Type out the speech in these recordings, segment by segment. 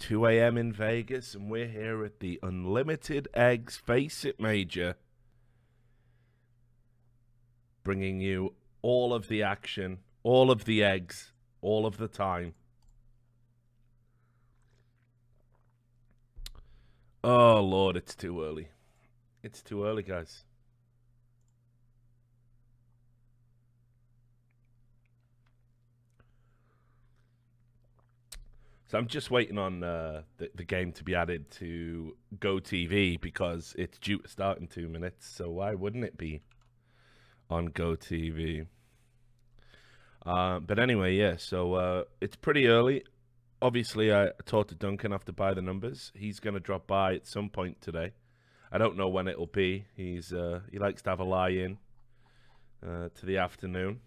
2 a.m. in Vegas, and we're here at the Unlimited Eggs FaceIt Major, bringing you all of the action, all of the eggs, all of the time. Oh, Lord, it's too early. It's too early, guys. So I'm just waiting on the game to be added to GoTV because it's due to start in 2 minutes. So why wouldn't it be on GoTV? But anyway, yeah, so it's pretty early. Obviously, I talked to Duncan after Buy the Numbers. He's going to drop by at some point today. I don't know when it'll be. He likes to have a lie-in to the afternoon.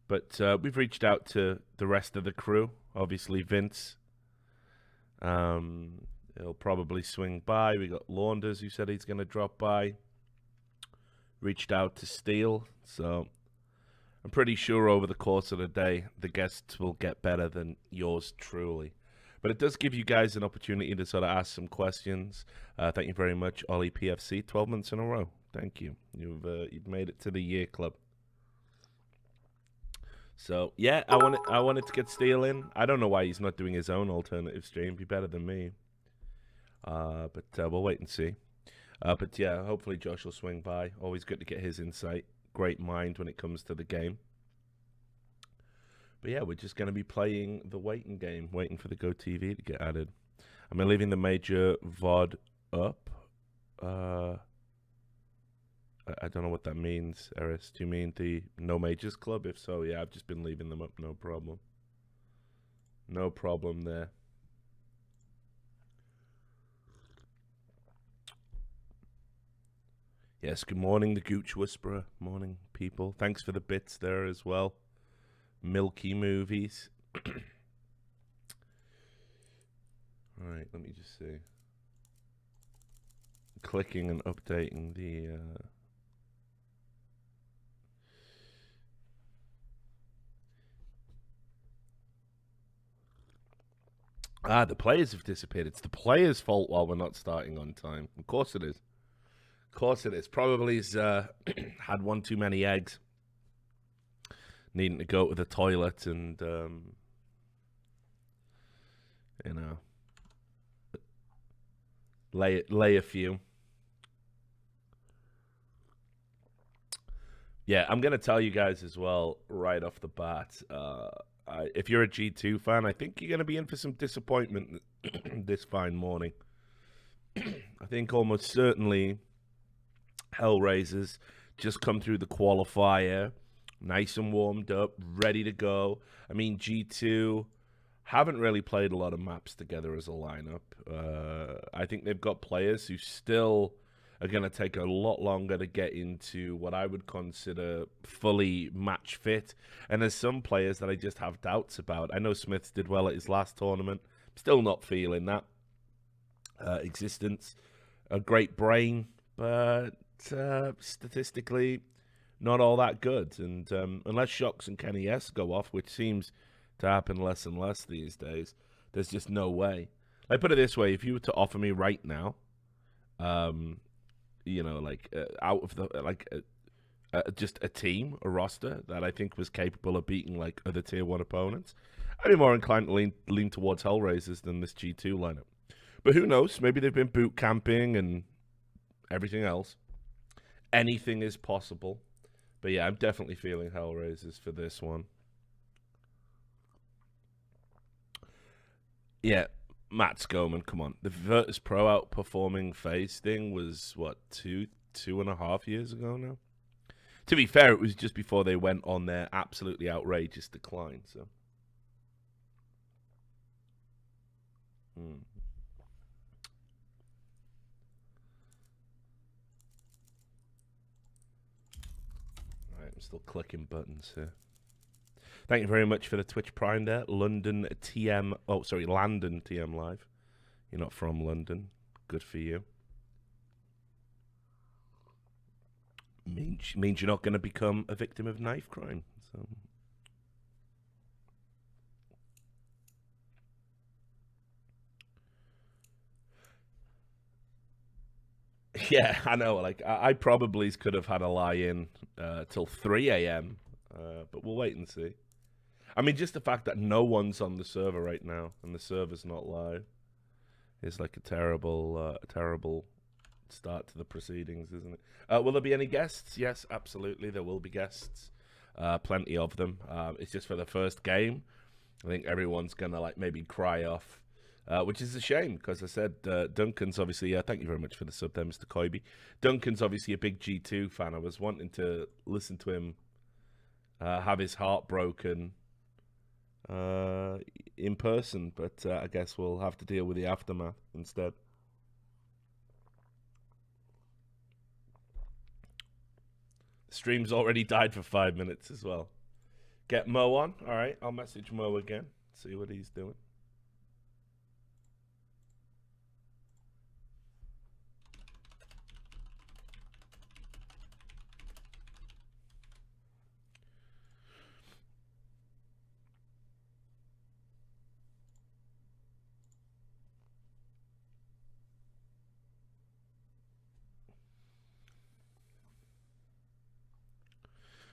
But we've reached out to the rest of the crew. Obviously, Vince. He'll probably swing by. We got Launders who said he's going to drop by. Reached out to Steele. So I'm pretty sure over the course of the day, the guests will get better than yours truly. But it does give you guys an opportunity to sort of ask some questions. Thank you very much, Ollie PFC. 12 months in a row. Thank you. You've made it to the year club. So yeah, I wanted to get Steele in. I don't know why he's not doing his own alternative stream. Be better than me. But we'll wait and see. But yeah, hopefully Josh will swing by. Always good to get his insight. Great mind when it comes to the game. But yeah, we're just going to be playing the waiting game, waiting for the GoTV to get added. Am I leaving the major VOD up? I don't know what that means, Eris. Do you mean the No Majors Club? If so, yeah, I've just been leaving them up. No problem. No problem there. Yes, good morning, the Gooch Whisperer. Morning, people. Thanks for the bits there as well. Milky Movies. All right, let me just see. Clicking and updating the... the players have disappeared. It's the players' fault while we're not starting on time. Of course it is. Of course it is. Probably had one too many eggs. Needing to go to the toilet and, you know, lay a few. Yeah, I'm going to tell you guys as well right off the bat. If you're a G2 fan, I think you're going to be in for some disappointment this fine morning. I think almost certainly Hellraisers just come through the qualifier, nice and warmed up, ready to go. I mean, G2 haven't really played a lot of maps together as a lineup. I think they've got players who still are going to take a lot longer to get into what I would consider fully match fit. And there's some players that I just have doubts about. I know Smiths did well at his last tournament. Still not feeling that. Existence, a great brain, but statistically not all that good. And unless Shocks and Kenny S go off, which seems to happen less and less these days, there's just no way. I put it this way, if you were to offer me right now, you know, like out of the just a team, a roster that I think was capable of beating like other tier 1 opponents, I'd be more inclined to lean towards Hellraisers than this G2 lineup. But who knows? Maybe they've been boot camping and everything else. Anything is possible. But yeah, I'm definitely feeling Hellraisers for this one. Yeah. Matt Skoman, come on. The Virtus Pro outperforming FaZe thing was, what, 2.5 years ago now? To be fair, it was just before they went on their absolutely outrageous decline, so. Alright, I'm still clicking buttons here. Thank you very much for the Twitch Prime there. London TM. Oh, sorry, Landon TM Live. You're not from London. Good for you. Means you're not going to become a victim of knife crime. So. Yeah, I know. Like, I probably could have had a lie-in till 3 a.m., but we'll wait and see. I mean, just the fact that no one's on the server right now and the server's not live is like a terrible start to the proceedings, isn't it? Will there be any guests? Yes, absolutely. There will be guests. Plenty of them. It's just for the first game. I think everyone's gonna like maybe cry off, which is a shame because I said Duncan's obviously. Thank you very much for the sub there, Mr. Koibe. Duncan's obviously a big G2 fan. I was wanting to listen to him have his heart broken in person, but I guess we'll have to deal with the aftermath instead. Stream's already died for 5 minutes as well. Get Mo on. All right, I'll message Mo again. See what he's doing.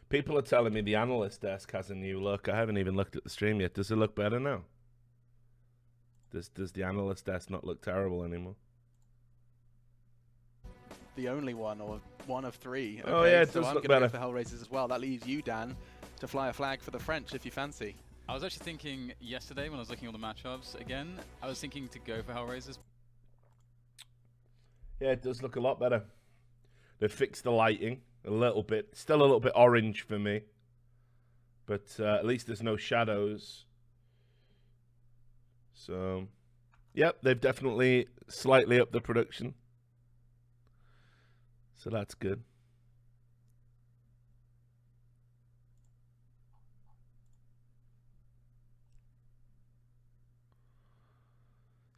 People are telling me the analyst desk has a new look. I haven't even looked at the stream yet. Does it look better now? Does the analyst desk not look terrible anymore? The only one, or one of three. Okay, oh yeah, it so does I'm look gonna better. go for Hellraisers as well. That leaves you, Dan, to fly a flag for the French if you fancy. I was actually thinking yesterday when I was looking at all the matchups again, I was thinking to go for Hellraisers. Yeah, it does look a lot better. They fixed the lighting a little bit. Still a little bit orange for me. But at least there's no shadows. So, yep, they've definitely slightly upped the production. So that's good.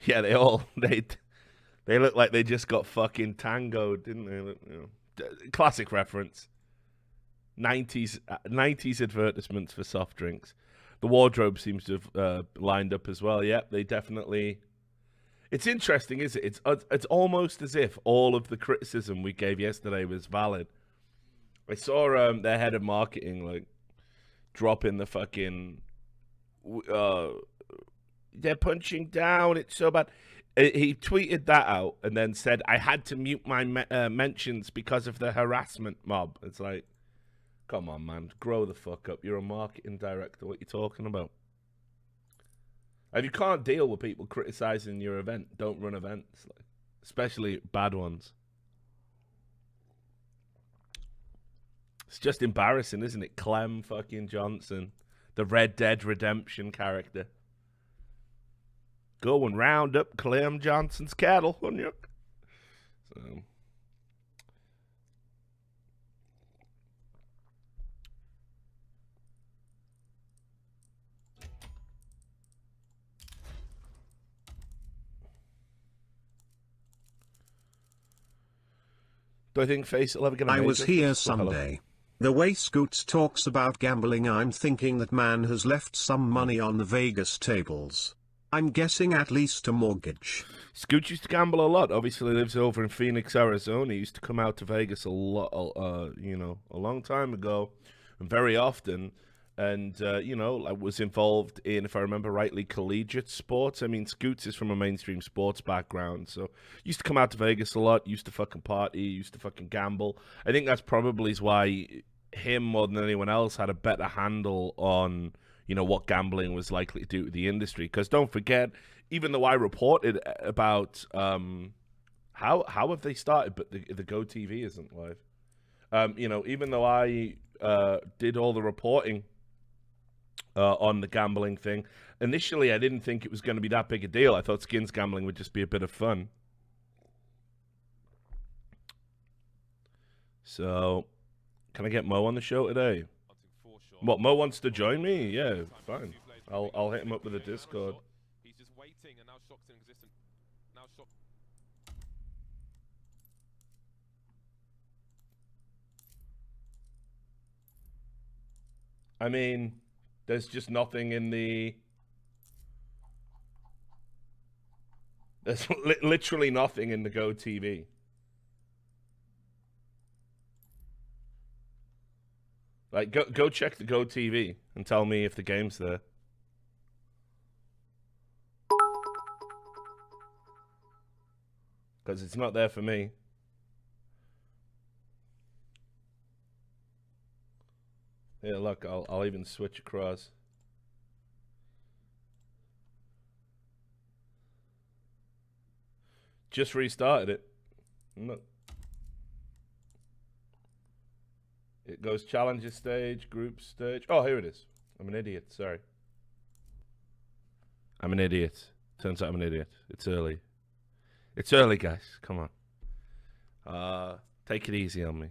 Yeah, they look like they just got fucking tangoed, didn't they? You know, classic reference. 90s advertisements for soft drinks. The wardrobe seems to have lined up as well. Yep, they definitely. It's interesting, isn't it? It's almost as if all of the criticism we gave yesterday was valid. I saw their head of marketing like dropping the fucking. They're punching down. It's so bad. He tweeted that out and then said, "I had to mute my mentions because of the harassment mob." It's like, come on, man, grow the fuck up. You're a marketing director. What are you talking about? If you can't deal with people criticizing your event, don't run events, like, especially bad ones. It's just embarrassing, isn't it? Clem fucking Johnson, the Red Dead Redemption character. Go and round up Clem Johnson's cattle, wouldn't you? So. Do I think FaceIt will ever get a major? I was here Sunday. The way Scoots talks about gambling, I'm thinking that man has left some money on the Vegas tables. I'm guessing at least a mortgage. Scooch used to gamble a lot. Obviously, he lives over in Phoenix, Arizona. He used to come out to Vegas a lot, a long time ago, and very often. And, I was involved in, if I remember rightly, collegiate sports. I mean, Scoots is from a mainstream sports background, so used to come out to Vegas a lot, used to fucking party, used to fucking gamble. I think that's probably why him, more than anyone else, had a better handle on, what gambling was likely to do to the industry. Because don't forget, even though I reported about how have they started, but the Go TV isn't live. Even though I did all the reporting on the gambling thing. Initially, I didn't think it was going to be that big a deal. I thought skins gambling would just be a bit of fun. So, can I get Mo on the show today? What, Mo wants to join me? Yeah, fine. I'll hit him up with a Discord. He's just waiting, and now Shock's in existence. Now Shock. I mean, there's just nothing in the... There's literally nothing in the Go TV. Like, go check the Go TV and tell me if the game's there. Because it's not there for me. Yeah, look, I'll even switch across. Just restarted it. Look. It goes challenger stage, group stage. Oh, here it is. I'm an idiot. Sorry. I'm an idiot. Turns out I'm an idiot. It's early. It's early, guys. Come on. Take it easy on me.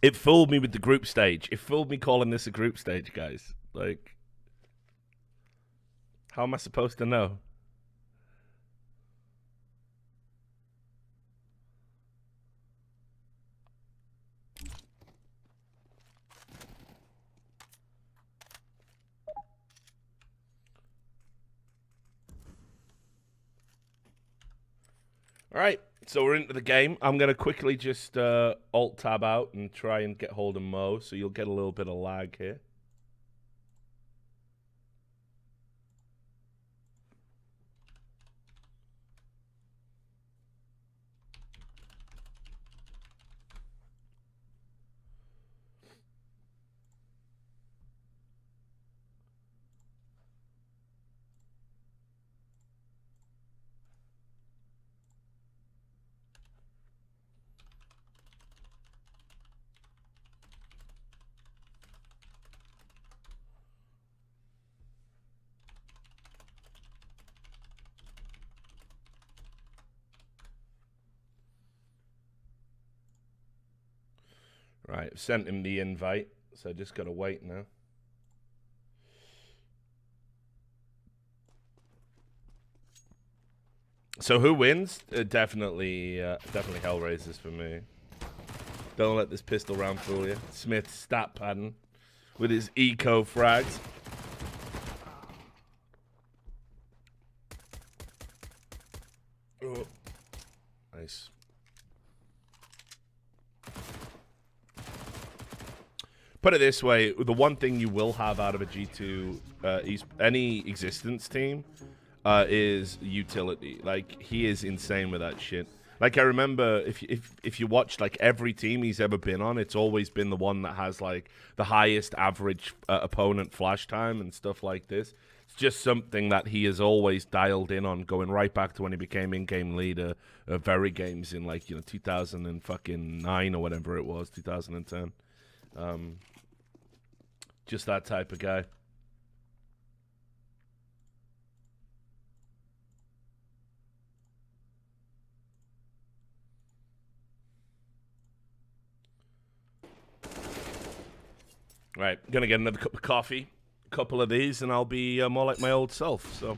It fooled me with the group stage. It fooled me calling this a group stage, guys. Like, how am I supposed to know? All right, so we're into the game. I'm going to quickly just Alt-Tab out and try and get hold of Mo, so you'll get a little bit of lag here. Right, I've sent him the invite, so I just got to wait now. So who wins? Definitely Hellraisers for me. Don't let this pistol round fool you. Smith's stat pattern with his eco frags. Oh, nice. Put it this way, the one thing you will have out of a G2, any existence team, is utility. Like, he is insane with that shit. Like, I remember, if you watch, like, every team he's ever been on, it's always been the one that has, like, the highest average opponent flash time and stuff like this. It's just something that he has always dialed in on, going right back to when he became in-game leader of Very Games in, like, 2009 or whatever it was, 2010. Just that type of guy. Right, gonna get another cup of coffee, a couple of these, and I'll be more like my old self, so.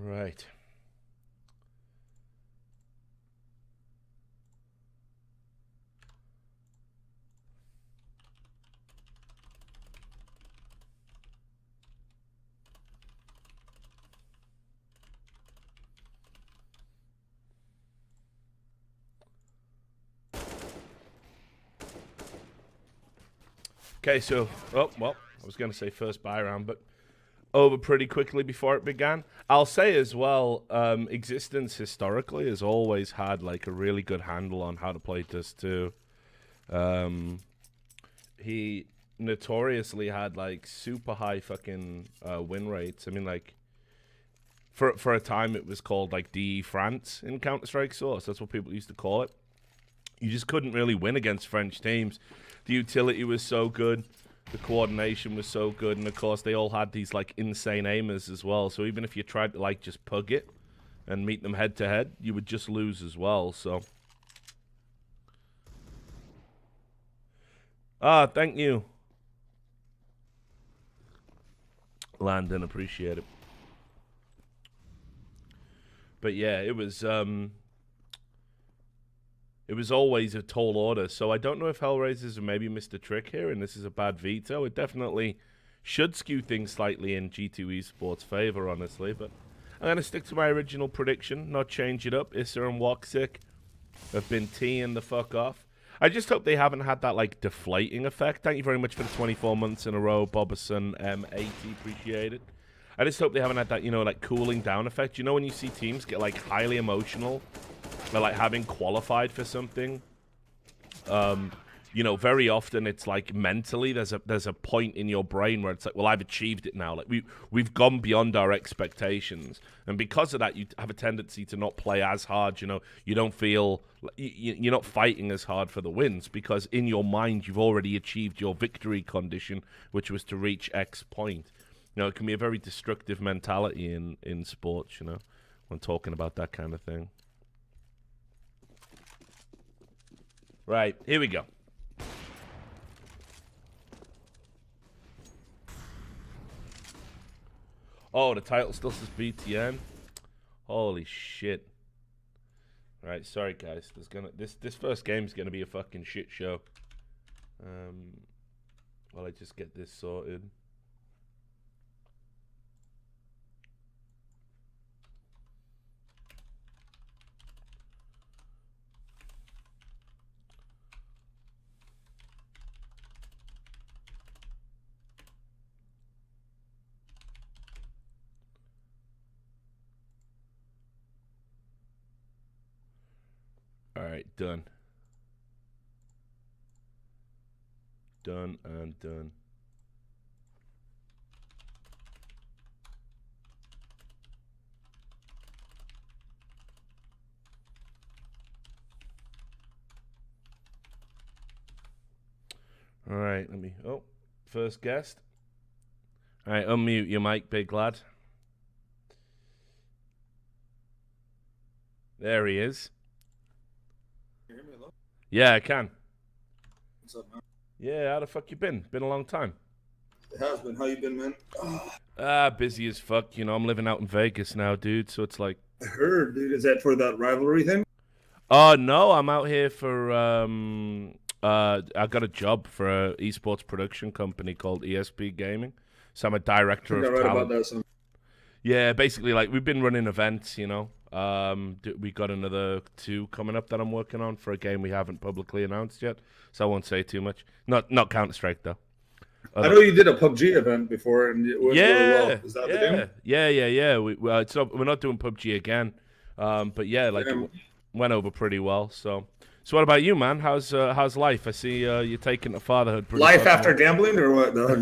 Right. Okay, so, oh, well, I was going to say first buy round, but over pretty quickly before it began. I'll say as well, Existence historically has always had, like, a really good handle on how to play Dust 2. He notoriously had, like, super high fucking win rates. I mean, like, for a time it was called, like, DE France in Counter-Strike Source. That's what people used to call it. You just couldn't really win against French teams. The utility was so good. The coordination was so good, and of course they all had these like insane aimers as well. So even if you tried to like just pug it and meet them head to head, you would just lose as well. So thank you, Landon, appreciate it. But yeah, it was always a tall order. So I don't know if Hellraisers have maybe missed a trick here, and this is a bad veto. It definitely should skew things slightly in G2 Esports' favor, honestly. But I'm going to stick to my original prediction, not change it up. ESEA and Woxic have been teeing the fuck off. I just hope they haven't had that, like, deflating effect. Thank you very much for the 24 months in a row, Bobberson M80. Appreciate it. I just hope they haven't had that, you know, like, cooling down effect. You know when you see teams get, like, highly emotional? They're, like, having qualified for something? You know, very often it's, like, mentally there's a point in your brain where it's like, well, I've achieved it now. Like, we've gone beyond our expectations. And because of that, you have a tendency to not play as hard, you know. You don't feel... You're not fighting as hard for the wins because in your mind you've already achieved your victory condition, which was to reach X point. You know, it can be a very destructive mentality in sports, you know, when talking about that kind of thing. Right, here we go. Oh, the title still says BTN. Holy shit. Right, sorry guys. This first game's gonna be a fucking shit show. While I just get this sorted. Alright, done. Done and done. Alright, let me... Oh, first guest. Alright, unmute your mic, big lad. There he is. Can you hear me, hello? Yeah, I can. What's up, man? Yeah, how the fuck you been? Been a long time. It has been. How you been, man? Busy as fuck. You know, I'm living out in Vegas now, dude, so it's like... I heard, dude. Is that for that rivalry thing? No, I'm out here for... I got a job for a esports production company called ESP Gaming. So I'm a director of read talent. about that. Some... Yeah, basically, like, we've been running events, you know. We got another 2 coming up that I'm working on for a game we haven't publicly announced yet, so I won't say too much. Not Counter-Strike, though. I know you did a PUBG event before, and it went really well. Is that the game? Yeah. We're not doing PUBG again, but yeah, like, it went over pretty well, so... So what about you, man? How's life? I see you're taking to fatherhood. Life after gambling, or what? No,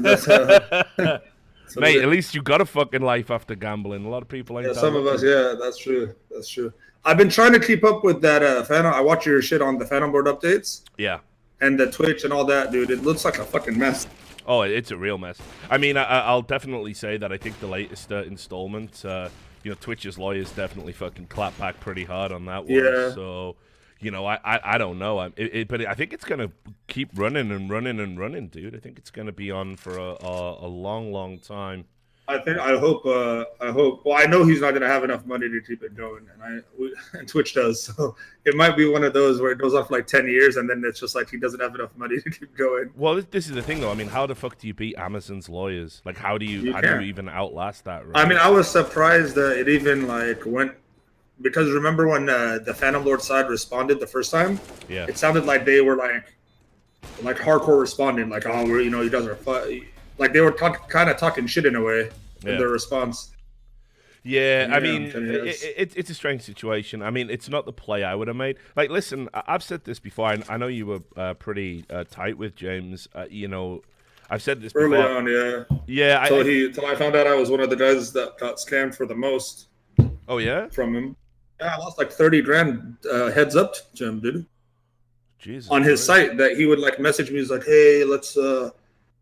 mate, at least you got a fucking life after gambling. A lot of people ain't. Yeah, some of us, yeah, that's true. That's true. I've been trying to keep up with that Phantom. I watch your shit on the Phantom board updates. Yeah. And the Twitch and all that, dude. It looks like a fucking mess. Oh, it's a real mess. I mean, I'll definitely say that I think the latest installment, you know, Twitch's lawyers definitely fucking clapped back pretty hard on that one. Yeah. So, you know, I don't know. But I think it's gonna keep running and running and running, dude. I think it's gonna be on for a long, long time. I hope. Well, I know he's not going to have enough money to keep it going, and Twitch does. So it might be one of those where it goes on for like 10 years, and then it's just like he doesn't have enough money to keep going. Well, this is the thing, though. I mean, how the fuck do you beat Amazon's lawyers? Like, how do you even outlast that? Right? I mean, I was surprised that it even like went, because remember when the Phantom Lord side responded the first time? Yeah. It sounded like they were like hardcore responding, like, oh, you know, you guys are like they were kind of talking shit in a way in their response. Yeah, I mean, it's a strange situation. I mean, it's not the play I would have made. Like, listen, I've said this before. I know you were pretty tight with James. You know, I've said this early before. on, yeah. Yeah. Till I found out I was one of the guys that got scammed for the most. Oh, yeah? From him. Yeah, I lost like 30 grand heads up to him, dude. Jesus. On his site that he would like message me. He's like, hey, let's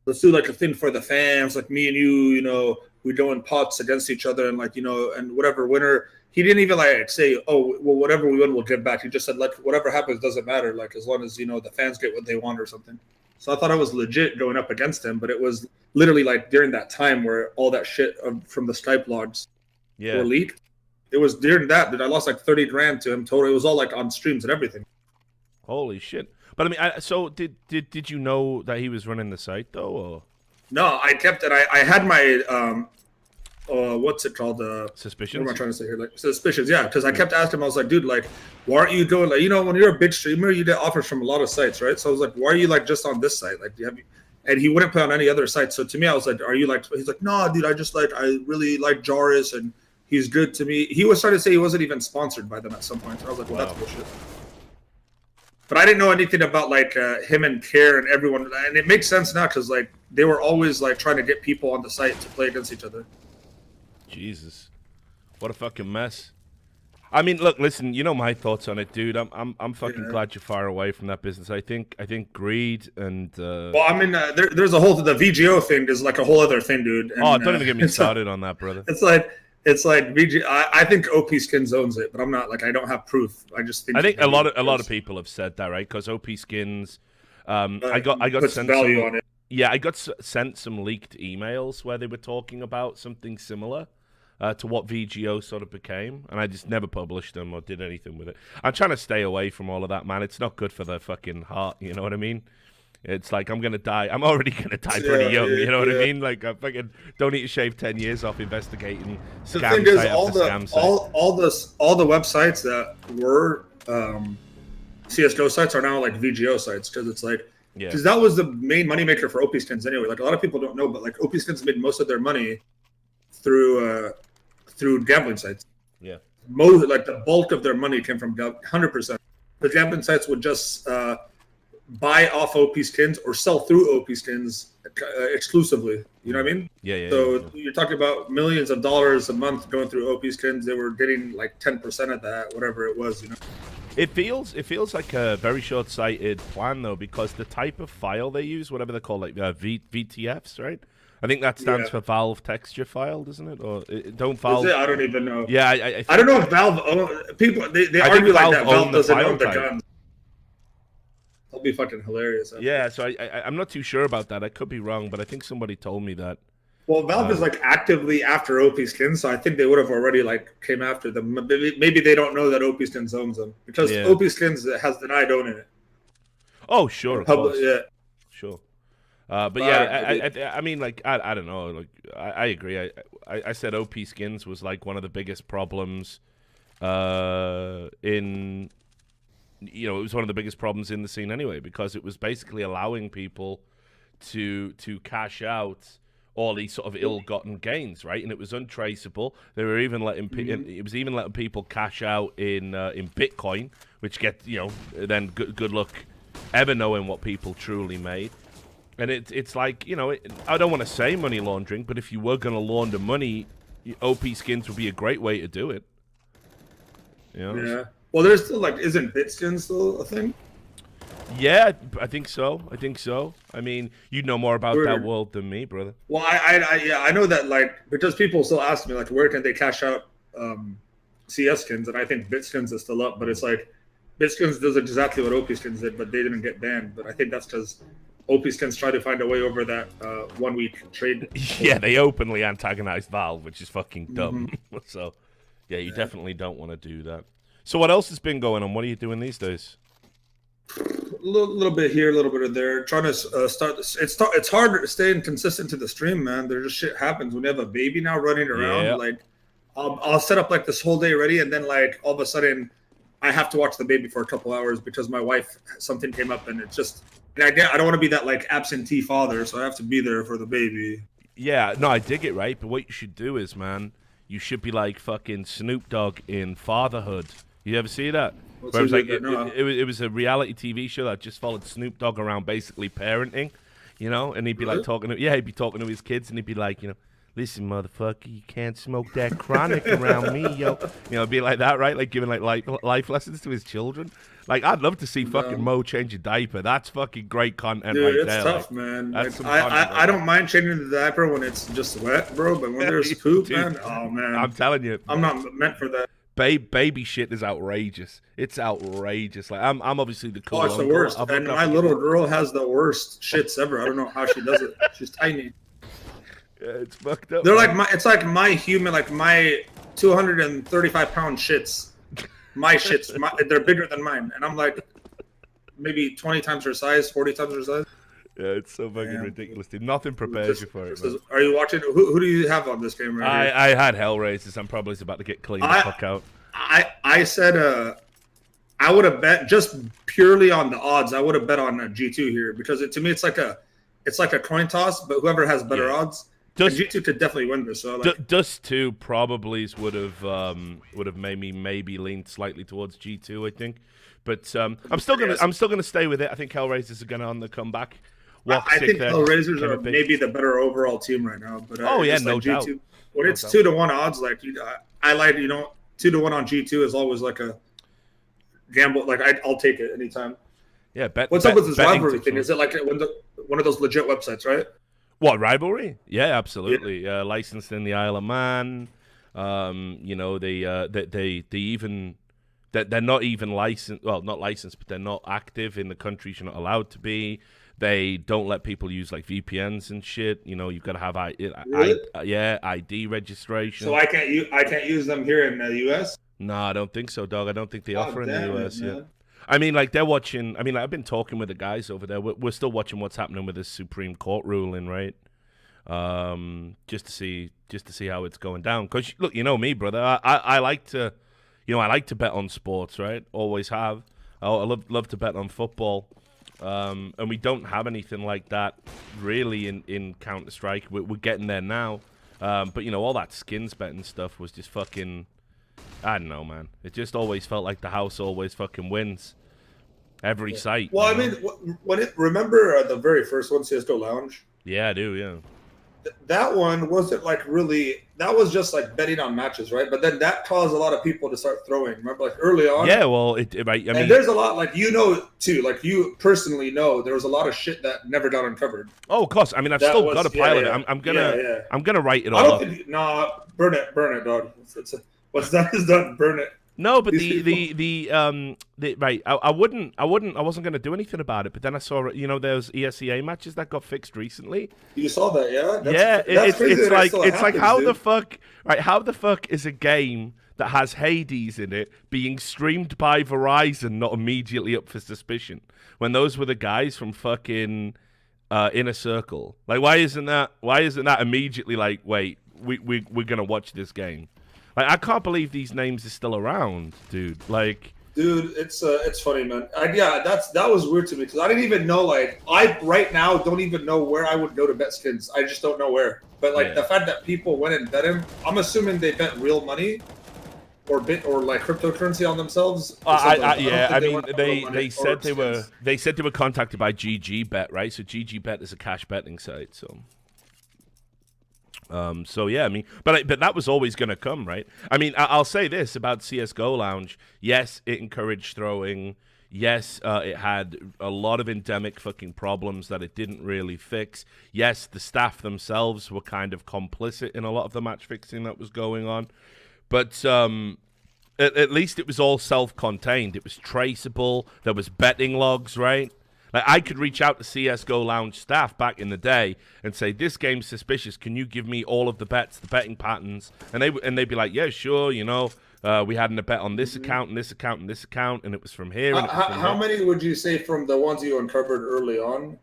let's do like a thing for the fans, like me and you, we doing pots against each other, and like, and whatever winner. He didn't even like say, oh, well, whatever we win, we'll give back. He just said, like, whatever happens doesn't matter, like as long as the fans get what they want or something. So I thought I was legit going up against him, but it was literally like during that time where all that shit from the Skype logs were leaked. It was during that I lost like 30 grand to him total. It was all like on streams and everything. Holy shit! But I mean, so did you know that he was running the site though? Or? No, I kept it. I had my what's it called? Suspicions. What am I trying to say here? Like suspicions, yeah. Because I kept asking him. I was like, dude, like, why aren't you doing like when you're a big streamer, you get offers from a lot of sites, right? So I was like, why are you like just on this site? Like, do you have? And he wouldn't put on any other site. So to me, I was like, are you like? He's like, no, dude, I really like Jarvis and he's good to me. He was trying to say he wasn't even sponsored by them at some point. So I was like, well, that's bullshit. But I didn't know anything about like him and Care and everyone, and it makes sense now because like they were always like trying to get people on the site to play against each other. Jesus, what a fucking mess. I mean, look, listen, you know my thoughts on it, dude. I'm fucking glad you're far away from that business. I think greed and. Well, I mean, there's a whole the VGO thing is like a whole other thing, dude. And, don't even get me started on that, brother. It's like VG. I think OP Skins owns it, but I'm not like I don't have proof. I just think. I think a lot of people have said that, right? Because OP Skins, I got sent value on it. Yeah, I got sent some leaked emails where they were talking about something similar to what VGO sort of became, and I just never published them or did anything with it. I'm trying to stay away from all of that, man. It's not good for the fucking heart, you know what I mean? It's like I'm gonna die. I'm already gonna die pretty young. You know what I mean? Like I fucking don't need to shave 10 years off investigating scam the thing is, all the websites that were CS:GO sites are now like VGO sites because it's like because that was the main moneymaker for OP Skins anyway. Like a lot of people don't know, but like OP Skins made most of their money through gambling sites. Yeah, most like the bulk of their money came from 100%. The gambling sites would just buy off OP Skins or sell through OP Skins exclusively. You know what I mean? Yeah. So you're talking about millions of dollars a month going through OP Skins. They were getting like 10% of that, whatever it was. It feels like a very short-sighted plan though, because the type of file they use, whatever they're called, like VTFs, right? I think that stands for Valve Texture File, doesn't it? Or don't Valve? I don't even know. Yeah, I don't know if Valve people they argue like that. Valve doesn't own the guns. That'll be fucking hilarious. Yeah, so I'm not too sure about that. I could be wrong, but I think somebody told me that. Well, Valve is like actively after OP Skins, so I think they would have already like came after them. Maybe they don't know that OP Skins owns them because OP Skins has denied owning it. Oh, sure, of course. Yeah, sure. But yeah, I mean, like, I don't know. Like, I agree. I said OP Skins was like one of the biggest problems in. It was one of the biggest problems in the scene anyway, because it was basically allowing people to cash out all these sort of ill-gotten gains, right? And it was untraceable. They were even letting it was even letting people cash out in Bitcoin, which then good luck ever knowing what people truly made. And it's like, I don't want to say money laundering, but if you were going to launder money, OP Skins would be a great way to do it. Yeah. Well, there's still isn't BitSkins still a thing? Yeah, I think so. I mean, you know more about that world than me, brother. Well, I know that because people still ask me where can they cash out CS skins, and I think BitSkins is still up, but it's like BitSkins does exactly what OP Skins did, but they didn't get banned. But I think that's because OP Skins tried to find a way over that 1 week trade. Yeah, they openly antagonized Valve, which is fucking dumb. So, yeah, you definitely don't want to do that. So what else has been going on? What are you doing these days? A little bit here, a little bit of there. Trying to start. It's hard staying consistent to the stream, man. There's just shit happens when you have a baby now running around. Yeah. I'll set up this whole day ready, and then all of a sudden, I have to watch the baby for a couple hours because my wife something came up, and it's just. And I don't want to be that absentee father, so I have to be there for the baby. Yeah, no, I dig it, right? But what you should do is, man, you should be like fucking Snoop Dogg in Fatherhood. You ever see that? Where it was a reality TV show that just followed Snoop Dogg around basically parenting, and he'd be talking to his kids, and he'd be like, listen, motherfucker, you can't smoke that chronic around me, yo. You know, be like that, right? Like giving like life lessons to his children. Like, I'd love to see fucking Mo change a diaper. That's fucking great content, dude, right it's there. tough, like, man. That's Like, I don't mind changing the diaper when it's just wet, bro. But when there's poop, dude, man, oh man, I'm telling you, I'm not meant for that. baby shit is outrageous. It's outrageous. Like, I'm obviously the cool. Oh, it's the uncle. worst. I've And looked my after little kids. girl has the worst shits ever. I don't know how she does it. She's tiny. Yeah, it's fucked up. They're man. like it's like my 235-pound shits. My shits, they're bigger than mine, and I'm like maybe 20 times her size, 40 times her size. Yeah, it's so fucking ridiculous, dude. Nothing prepares you for it, man. Are you watching? Who do you have on this game right here? I had Hellraisers. I'm probably about to get cleaned the fuck out. I said I would have bet just purely on the odds. I would have bet on G2 here because to me it's like a coin toss, but whoever has better odds. G2 could definitely win this. So Dust 2 probably would have made me maybe lean slightly towards G2, I think. But I'm still gonna stay with it. I think Hellraisers are gonna on the comeback. I think Hellraisers are maybe the better overall team right now. But no doubt. G2, when it's 2-1 odds, like I like 2-1 on G2 is always like a gamble. Like I'll take it anytime. Yeah, what's up with this rivalry thing? Is it like one of those legit websites, right? What, rivalry? Yeah, absolutely. Yeah. Licensed in the Isle of Man. You know, they even they're not even licensed. Well, not licensed, but they're not active in the countries you're not allowed to be. They don't let people use like VPNs and shit. You know, you've got to have ID registration. So I can't use them here in the US. No, I don't think so, dog. I don't think they offer in the US yet. Yeah. I mean, like, they're watching. I mean, like, I've been talking with the guys over there. We're still watching what's happening with this Supreme Court ruling, right? Just to see how it's going down. Because look, you know me, brother. I like to, I like to bet on sports, right? Always have. I love to bet on football. And we don't have anything like that really in Counter-Strike. We're getting there now. But all that skins betting stuff was just fucking. I don't know, man. It just always felt like the house always fucking wins. Every site. Well, I mean, remember the very first one, CSGO Lounge? Yeah, I do, yeah. That one wasn't like really, that was just like betting on matches, right? But then that caused a lot of people to start throwing. Remember, like early on? Yeah, well, I mean, and there's a lot, like, too, like you personally know, there was a lot of shit that never got uncovered. Oh, of course. I mean, I've still got a pile of it. I'm gonna write it all up. Burn it, dog. What's done is done. Burn it. No, but I wasn't gonna do anything about it. But then I saw, those ESEA matches that got fixed recently. You saw that, yeah? It's like how the fuck, right? How the fuck is a game that has Hades in it being streamed by Verizon not immediately up for suspicion when those were the guys from fucking Inner Circle? Like, why isn't that immediately like, wait, we're gonna watch this game? Like, I can't believe these names are still around, dude. Like, dude, it's funny, man. That was weird to me because I didn't even know. Like, I right now don't even know where I would go to bet skins. I just don't know where. But like the fact that people went and bet him, I'm assuming they bet real money, or like cryptocurrency on themselves. I mean, they said they were contacted by GGBet, right? So GGBet is a cash betting site, so. So yeah, I mean, but that was always going to come, right? I mean, I'll say this about CSGO Lounge. Yes, it encouraged throwing. Yes, it had a lot of endemic fucking problems that it didn't really fix. Yes, the staff themselves were kind of complicit in a lot of the match fixing that was going on. But at least it was all self-contained. It was traceable. There was betting logs, right? Like, I could reach out to CSGO Lounge staff back in the day and say, this game's suspicious. Can you give me all of the bets, the betting patterns? And they'd be like, yeah, sure, we had a bet on this account and this account and this account, and it was from here. How many would you say from the ones you uncovered early on?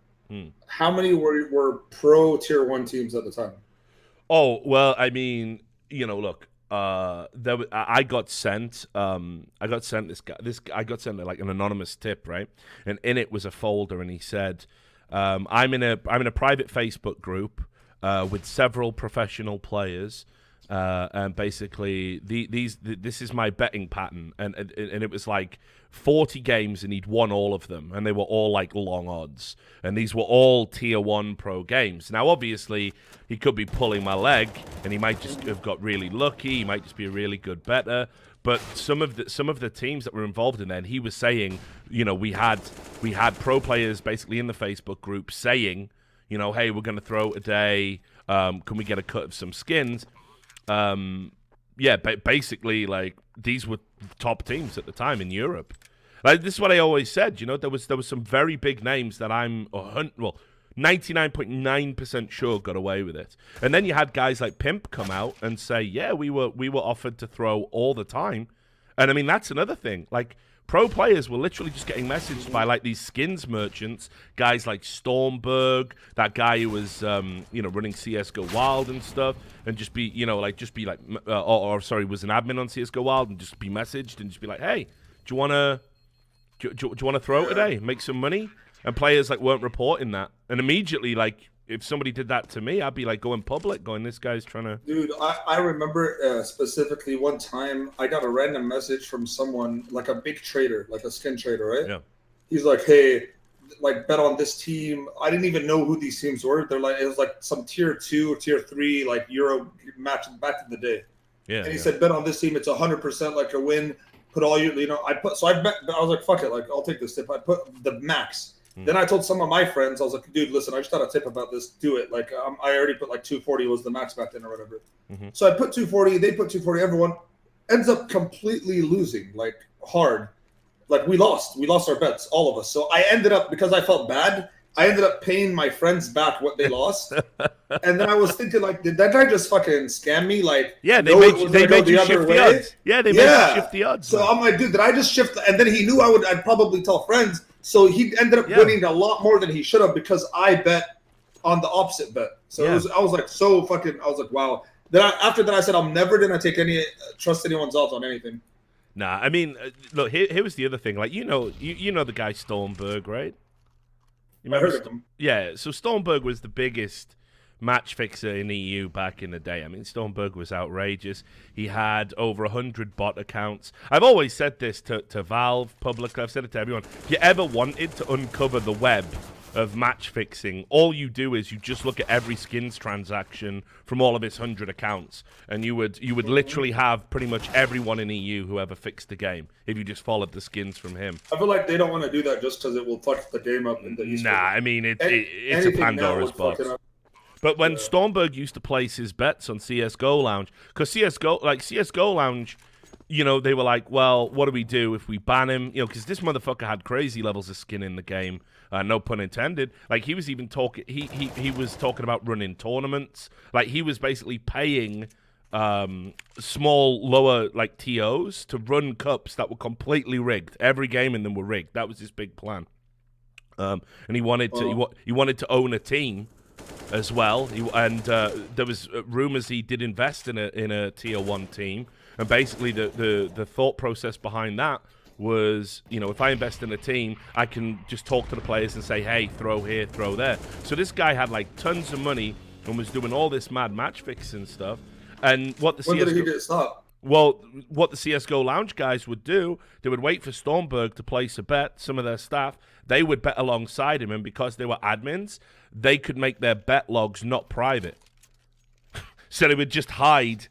How many were pro tier 1 teams at the time? Oh, well, I mean, look. I got sent like an anonymous tip, right? And in it was a folder, and he said, I'm in a private Facebook group with several professional players. And basically, this is my betting pattern, and it was like 40 games, and he'd won all of them, and they were all like long odds, and these were all tier 1 pro games. Now, obviously, he could be pulling my leg, and he might just have got really lucky. He might just be a really good bettor. But some of the teams that were involved in that, he was saying, you know, we had pro players basically in the Facebook group saying, you know, hey, we're going to throw a day. Can we get a cut of some skins? Yeah, basically, like, these were top teams at the time in Europe. Like, this is what I always said. You know, there was some very big names that I'm 99.9% sure got away with it. And then you had guys like Pimp come out and say, yeah, we were offered to throw all the time. And I mean, that's another thing. Like, pro players were literally just getting messaged by like these skins merchants, guys like Stormberg, that guy who was you know, running CS:GO Wild and stuff, and just be, you know, like, was an admin on CS:GO Wild, and just be messaged and just be like, hey, do you wanna throw today, make some money? And players like weren't reporting that, and immediately, like, if somebody did that to me, I'd be like going public, going, this guy's trying to. Dude, I remember specifically one time I got a random message from someone, like a big trader, like a skin trader, right? Yeah. He's like, hey, like, bet on this team. I didn't even know who these teams were. They're like, it was like some tier 2 or tier 3 like Euro match back in the day. Yeah. And he said, bet on this team. It's 100% like a win. Put all your, you know, I bet. I was like, fuck it, like, I'll take this tip. I put the max. Then I told some of my friends, I was like, dude, listen, I just got a tip about this. Do it. Like, I already put like 240 was the max back then or whatever. So I put 240. They put 240. Everyone ends up completely losing, like, hard. Like, we lost our bets, all of us. So I ended up, because I felt bad, I ended up paying my friends back what they lost. And then I was thinking, like, did that guy just fucking scam me? Like, yeah, they made you shift the odds. Yeah, they made you shift the odds. So I'm like, dude, did I just shift? And then he knew I'd probably tell friends. So he ended up winning a lot more than he should have, because I bet on the opposite bet. So I was like, I was like, wow. Then after that, I said, I'm never going to trust anyone's odds on anything. Nah, I mean, look, here was the other thing. Like, you know the guy Stormberg, right? I heard of him. Yeah, so Stormberg was the biggest match fixer in EU back in the day. I mean, Stormberg was outrageous. He had over 100 bot accounts. I've always said this to Valve publicly. I've said it to everyone. If you ever wanted to uncover the web of match fixing, all you do is you just look at every skins transaction from all of his 100 accounts, and you would literally have pretty much everyone in EU who ever fixed the game if you just followed the skins from him. I feel like they don't want to do that just because it will fuck the game up in the Esports. Nah, I mean, it's a Pandora's box. But when Stormberg used to place his bets on CS:GO Lounge, because CS:GO Lounge, you know, they were like, well, what do we do if we ban him? You know, because this motherfucker had crazy levels of skin in the game. No pun intended. Like, he was even talking. He was talking about running tournaments. Like, he was basically paying small, lower, like, TOs to run cups that were completely rigged. Every game in them were rigged. That was his big plan. And he wanted to own a team as well. There was rumors he did invest in a tier 1 team. And basically, the thought process behind that was, you know, if I invest in a team, I can just talk to the players and say, hey, throw here, throw there. So this guy had like tons of money and was doing all this mad match fixing stuff. And what the when did he get stopped? Well, what the CS:GO Lounge guys would do, they would wait for Stormberg to place a bet. Some of their staff, they would bet alongside him, and because they were admins, they could make their bet logs not private. So they would just hide.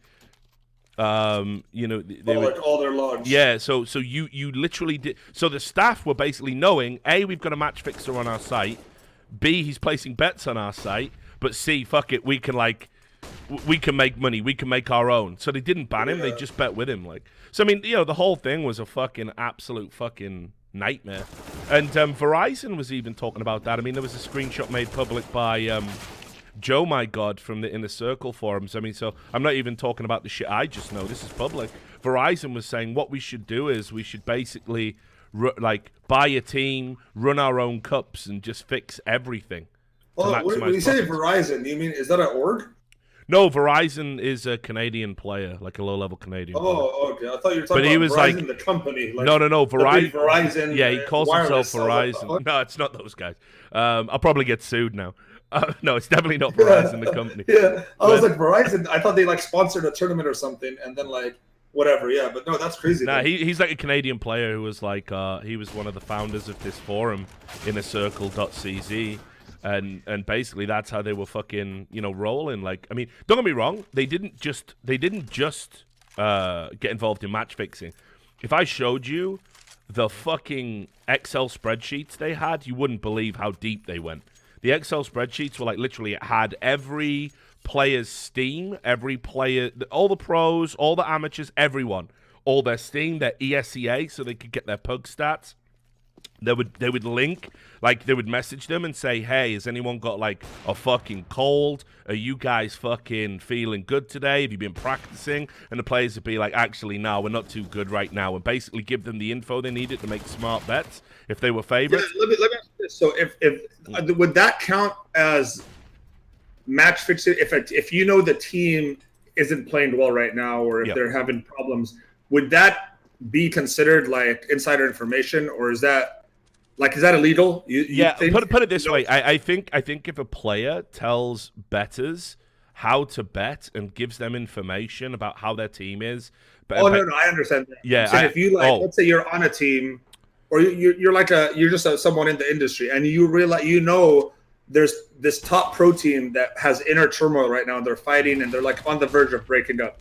You know, they would, like all their logs. Yeah, so you literally did. So the staff were basically knowing, A, we've got a match fixer on our site. B, he's placing bets on our site. But C, fuck it, we can make money. We can make our own. So they didn't ban him. They just bet with him. Like, so I mean, you know, the whole thing was a fucking absolute fucking nightmare. And Verizon was even talking about that. I mean, there was a screenshot made public by Joe, my God, from the Inner Circle forums. I mean, so I'm not even talking about the shit I just know. This is public. Verizon was saying what we should do is we should basically like buy a team, run our own cups, and just fix everything. Well, when you say Verizon, you mean, is that an org? No, Verizon is a Canadian player, like a low-level Canadian player. Okay. I thought you were talking about Verizon, the company. Like no, Verizon. Yeah, he calls himself Verizon. No, it's not those guys. I'll probably get sued now. No, it's definitely not Verizon, the company. Yeah, I was like Verizon. I thought they like sponsored a tournament or something, and then like whatever. Yeah, but no, that's crazy. Nah, he's like a Canadian player who was like he was one of the founders of this forum, innercircle.cz. And basically that's how they were fucking, you know, rolling. Like, I mean, don't get me wrong, they didn't just get involved in match fixing. If I showed you the fucking Excel spreadsheets they had, you wouldn't believe how deep they went. The Excel spreadsheets were like literally had every player's Steam, every player, all the pros, all the amateurs, everyone, all their Steam, their ESEA, so they could get their pug stats. They would link, like they would message them and say, hey, has anyone got like a fucking cold? Are you guys fucking feeling good today? Have you been practicing? And the players would be like, actually, no, we're not too good right now. And basically give them the info they needed to make smart bets if they were favorites. Yeah, let me ask you this. So if would that count as match fixing? If you know the team isn't playing well right now, or if they're having problems, would that be considered like insider information, or is that illegal? Put it this way. I think if a player tells bettors how to bet and gives them information about how their team is. But no, I understand that. Yeah, if you let's say you're on a team, or you're just someone in the industry, and you realize there's this top pro team that has inner turmoil right now, and they're fighting, and they're like on the verge of breaking up.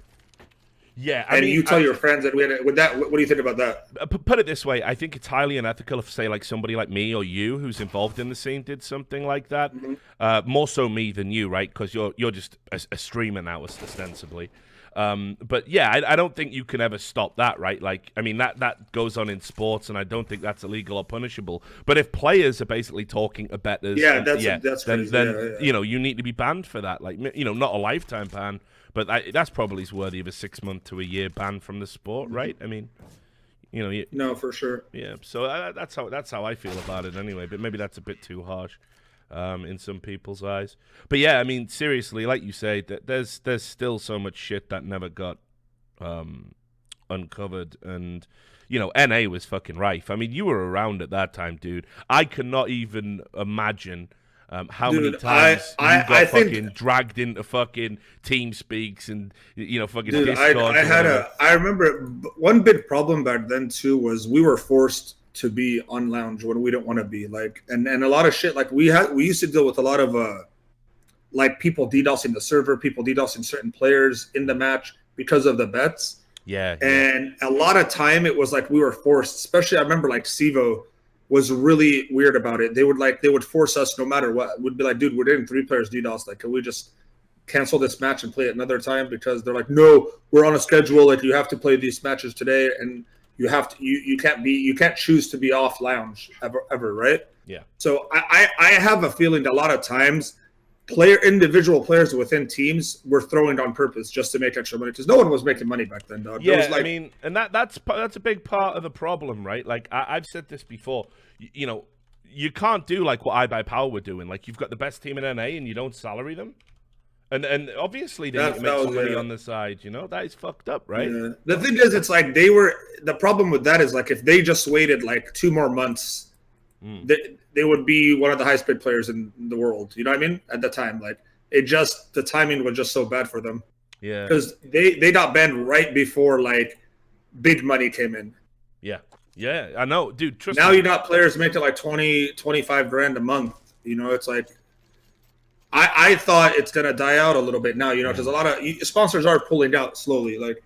Yeah, I mean, you tell your friends that what do you think about that? Put it this way, I think it's highly unethical if, say, like somebody like me or you who's involved in the scene did something like that. Mm-hmm. More so me than you, right? Because you're just a streamer now, ostensibly. But yeah, I don't think you can ever stop that, right? Like, I mean, that goes on in sports, and I don't think that's illegal or punishable. But if players are basically talking to bettors, that's crazy. Then you know, you need to be banned for that. Like, you know, not a lifetime ban. But that's probably worthy of a 6 month to a year ban from the sport, right? I mean, you know, no, for sure. Yeah, so that's how I feel about it anyway. But maybe that's a bit too harsh in some people's eyes. But yeah, I mean, seriously, like you say, there's still so much shit that never got uncovered, and you know, NA was fucking rife. I mean, you were around at that time, dude. I cannot even imagine. How many times you got fucking dragged into fucking team speaks and, you know, fucking Discord? I remember one big problem back then too was we were forced to be on lounge when we didn't want to be, like, and a lot of shit, like we used to deal with a lot of like people DDoSing the server, people DDoSing certain players in the match because of the bets. Yeah. And a lot of time it was like we were forced, especially I remember like Sivo was really weird about it. They would force us no matter what. Would be like, dude, we're getting 3 players DDoS. Like, can we just cancel this match and play it another time? Because they're like, no, we're on a schedule. Like, you have to play these matches today, and you have to. You can't choose to be off lounge ever, right? Yeah. So I have a feeling that a lot of times individual players within teams were throwing it on purpose just to make extra money, because no one was making money back then, dog. Yeah, I mean, and that's a big part of the problem, right? Like I've said this before. You know, you can't do like what iBUYPOWER were doing. Like, you've got the best team in NA and you don't salary them, and obviously they need to make some money on the side. You know, that is fucked up, right? Yeah. The thing is, it's like the problem with that is like if they just waited like 2 more months, they would be one of the highest paid players in the world. You know what I mean? At the time, like the timing was just so bad for them. Yeah, because they got banned right before like big money came in. Yeah. Yeah, I know, dude. Trust now me. You got players making like 20, 25 grand a month. You know, it's like I thought it's gonna die out a little bit now. You know, because a lot of sponsors are pulling out slowly. Like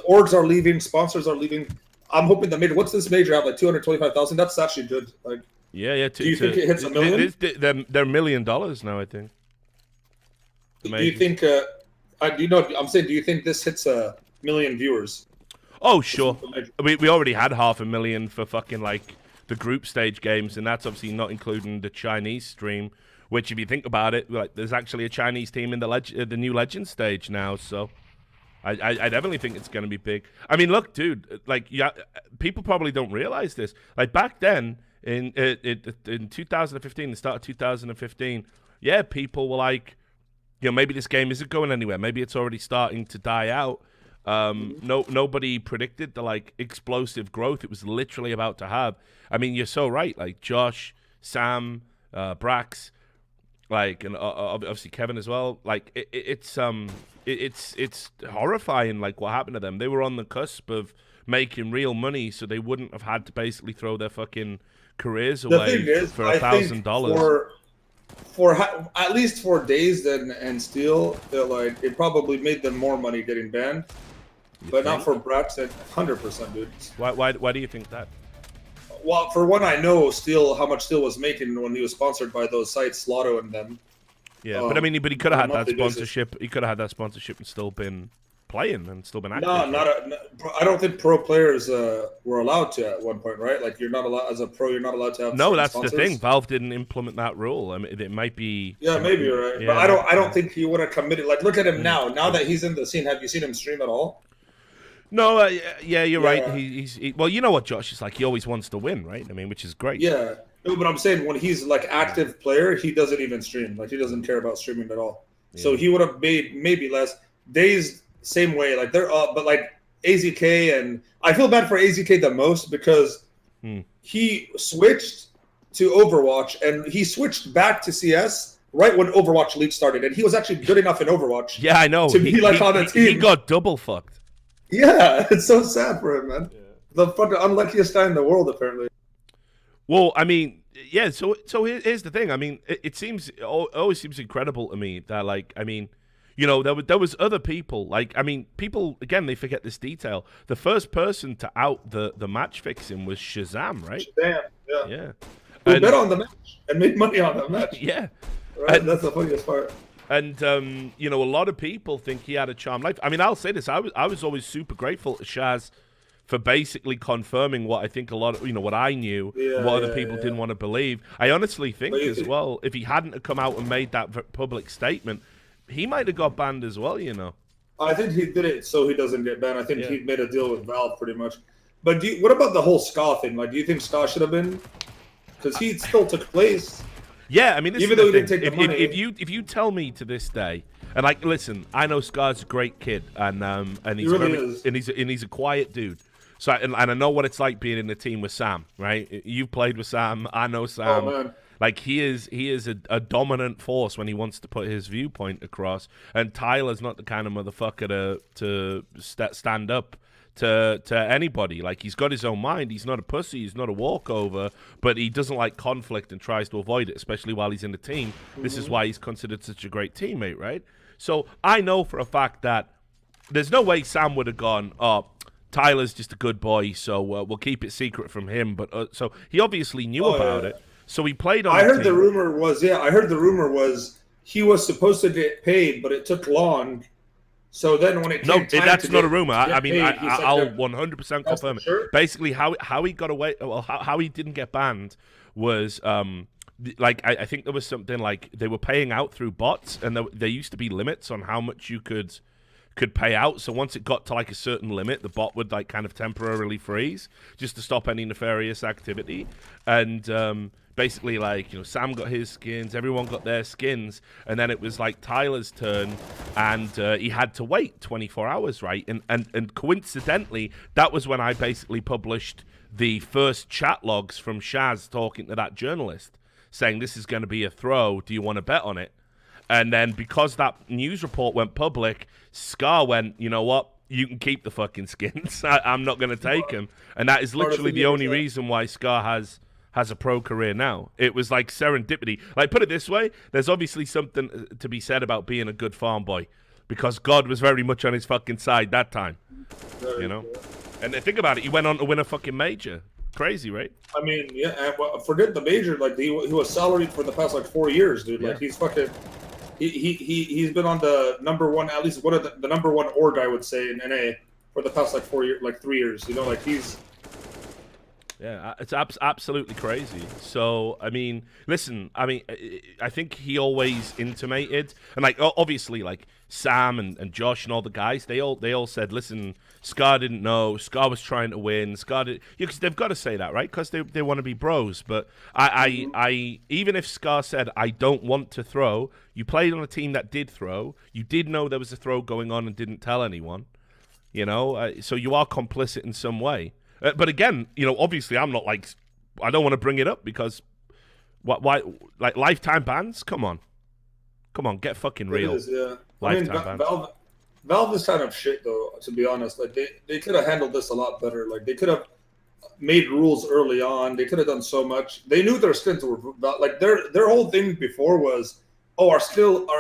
orgs are leaving, sponsors are leaving. I'm hoping the major. What's this major have like 225,000? That's actually good. Like, yeah. Do you think it hits $1 million? They're $1 million now, I think. Do you think? I'm saying, do you think this hits 1 million viewers? Oh, sure. We already had 500,000 for fucking like the group stage games, and that's obviously not including the Chinese stream. Which, if you think about it, like there's actually a Chinese team in the new Legend stage now. So, I definitely think it's going to be big. I mean, look, dude, like people probably don't realize this. Like back then in 2015, the start of 2015, yeah, people were like, you know, maybe this game isn't going anywhere. Maybe it's already starting to die out. Nobody predicted the like explosive growth it was literally about to have. I mean, you're so right. Like Josh, Sam, Brax, like, and obviously Kevin as well. Like, it's horrifying. Like what happened to them. They were on the cusp of making real money, so they wouldn't have had to basically throw their fucking careers away for $1,000. For at least for Dazed and Steel, like it probably made them more money getting banned, but not for Braxton. 100%, dude. Why do you think that? Well, for one, I know Steel how much Steel was making when he was sponsored by those sites, Slotto and them. Yeah, but I mean, he could have had that sponsorship. He could have had that sponsorship and still been playing and still been active. No, I don't think pro players were allowed to at one point, right? Like you're not allowed as a pro. You're not allowed to have. No, that's sponsors. the thing. Valve didn't implement that rule. I mean, it might be. Yeah, maybe you're right, yeah. but I don't think he would have committed. Like, look at him now. Now that he's in the scene, have you seen him stream at all? No, yeah, you're right. Well, you know what Josh is like. He always wants to win, right? I mean, which is great. Yeah, no, but I'm saying when he's like active player, he doesn't even stream. Like he doesn't care about streaming at all. Yeah. So he would have made maybe less. Dazed same way. Like they're but like AZK, and I feel bad for AZK the most because he switched to Overwatch and he switched back to CS right when Overwatch League started, and he was actually good enough in Overwatch. Yeah, I know. To be like on the team. He got double fucked. Yeah, it's so sad for him, man. Yeah. The fucking unluckiest guy in the world, apparently. Well, I mean, yeah. So here's the thing. I mean, it always seems incredible to me that, like, I mean, you know, there was other people. Like, I mean, people again, they forget this detail. The first person to out the match fixing was Shazam, right? Shazam, yeah. Yeah. Who bet on the match and made money on that match? Yeah. Right. That's the funniest part. And you know, a lot of people think he had a charmed life. I mean, I'll say this: I was always super grateful to Shaz for basically confirming what I think a lot of, you know, what I knew, what other people didn't want to believe. I honestly think as well, if he hadn't have come out and made that public statement, he might have got banned as well. You know, I think he did it so he doesn't get banned. I think he made a deal with Valve pretty much. But what about the whole Ska thing? Like, do you think Ska should have been? Because he still took place. Yeah, I mean, even though he didn't take the money. If you tell me to this day, and like, listen, I know Scar's a great kid, and he's he's a quiet dude. So and I know what it's like being in a team with Sam, right? You've played with Sam, I know Sam. Oh, man. Like he is a dominant force when he wants to put his viewpoint across, and Tyler's not the kind of motherfucker to stand up to anybody. Like, he's got his own mind. He's not a pussy. He's not a walkover, but he doesn't like conflict and tries to avoid it, especially while he's in the team. This is why he's considered such a great teammate, right? So I know for a fact that there's no way Sam would have gone, oh, Tyler's just a good boy, so we'll keep it secret from him. But so he obviously knew about it. So he played on. I heard the rumor was he was supposed to get paid, but it took long. So then when it came time that's not a rumor. I mean, mean, I'll 100% confirm it. Sure? Basically, how he got away, well, how he didn't get banned was, like, I think there was something like they were paying out through bots, and there used to be limits on how much you could pay out. So once it got to like a certain limit, the bot would like kind of temporarily freeze just to stop any nefarious activity. And basically, like, you know, Sam got his skins, everyone got their skins, and then it was like Tyler's turn, and he had to wait 24 hours, right? And coincidentally, that was when I basically published the first chat logs from Shaz talking to that journalist, saying, this is going to be a throw, do you want to bet on it? And then because that news report went public, Scar went, you know what? You can keep the fucking skins. I'm not going to take them. And that is literally the only reason why Scar has a pro career now. It was like serendipity. Like, put it this way, there's obviously something to be said about being a good farm boy, because God was very much on his fucking side that time. You know? And think about it, he went on to win a fucking major. Crazy, right? I mean, yeah, and forget the major. Like, he was salaried for the past like 4 years, dude. Like, he's fucking. He's been on the number one, at least one of the number one org, I would say, in NA for the past like 4 years, like 3 years. You know, like he's. Yeah, it's absolutely crazy. So, I mean, listen, I mean, I think he always intimated, and like, obviously, like Sam and Josh and all the guys, they all said, listen, Scar didn't know, Scar was trying to win, Scar did, because they've got to say that, right? Because they want to be bros. But I even if Scar said, I don't want to throw, you played on a team that did throw, you did know there was a throw going on and didn't tell anyone, you know, so you are complicit in some way. But again, you know, obviously I'm not like, I don't want to bring it up because why like lifetime bans? Come on. Come on, get fucking It real. is, yeah. I mean, Lifetime bans. Valve is kind of shit though, to be honest. Like they could have handled this a lot better. Like they could have made rules early on. They could have done so much. They knew their skins were like their whole thing before was, oh, our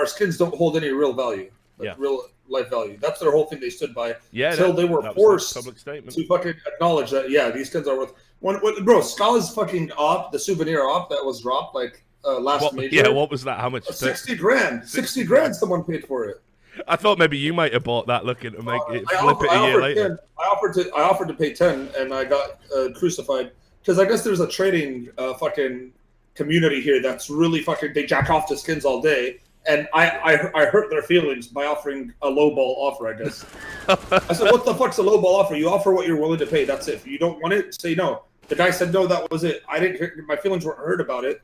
skins don't hold any real value, like real life value. That's their whole thing they stood by. Yeah, until they were forced public statement to fucking acknowledge that these skins are worth. Bro, Scala's fucking op, the souvenir op that was dropped like last major. Yeah, what was that? How much? 60 grand. 60 grand. Someone paid for it. I thought maybe you might have bought that looking to make it flip it a year later. 10. I offered to pay 10, and I got crucified because I guess there's a trading fucking community here that's really fucking. They jack off to skins all day, and I hurt their feelings by offering a lowball offer. I guess I said, "What the fuck's a lowball offer? You offer what you're willing to pay. That's it. If you don't want it, say no." The guy said no. That was it. I didn't. My feelings weren't hurt about it.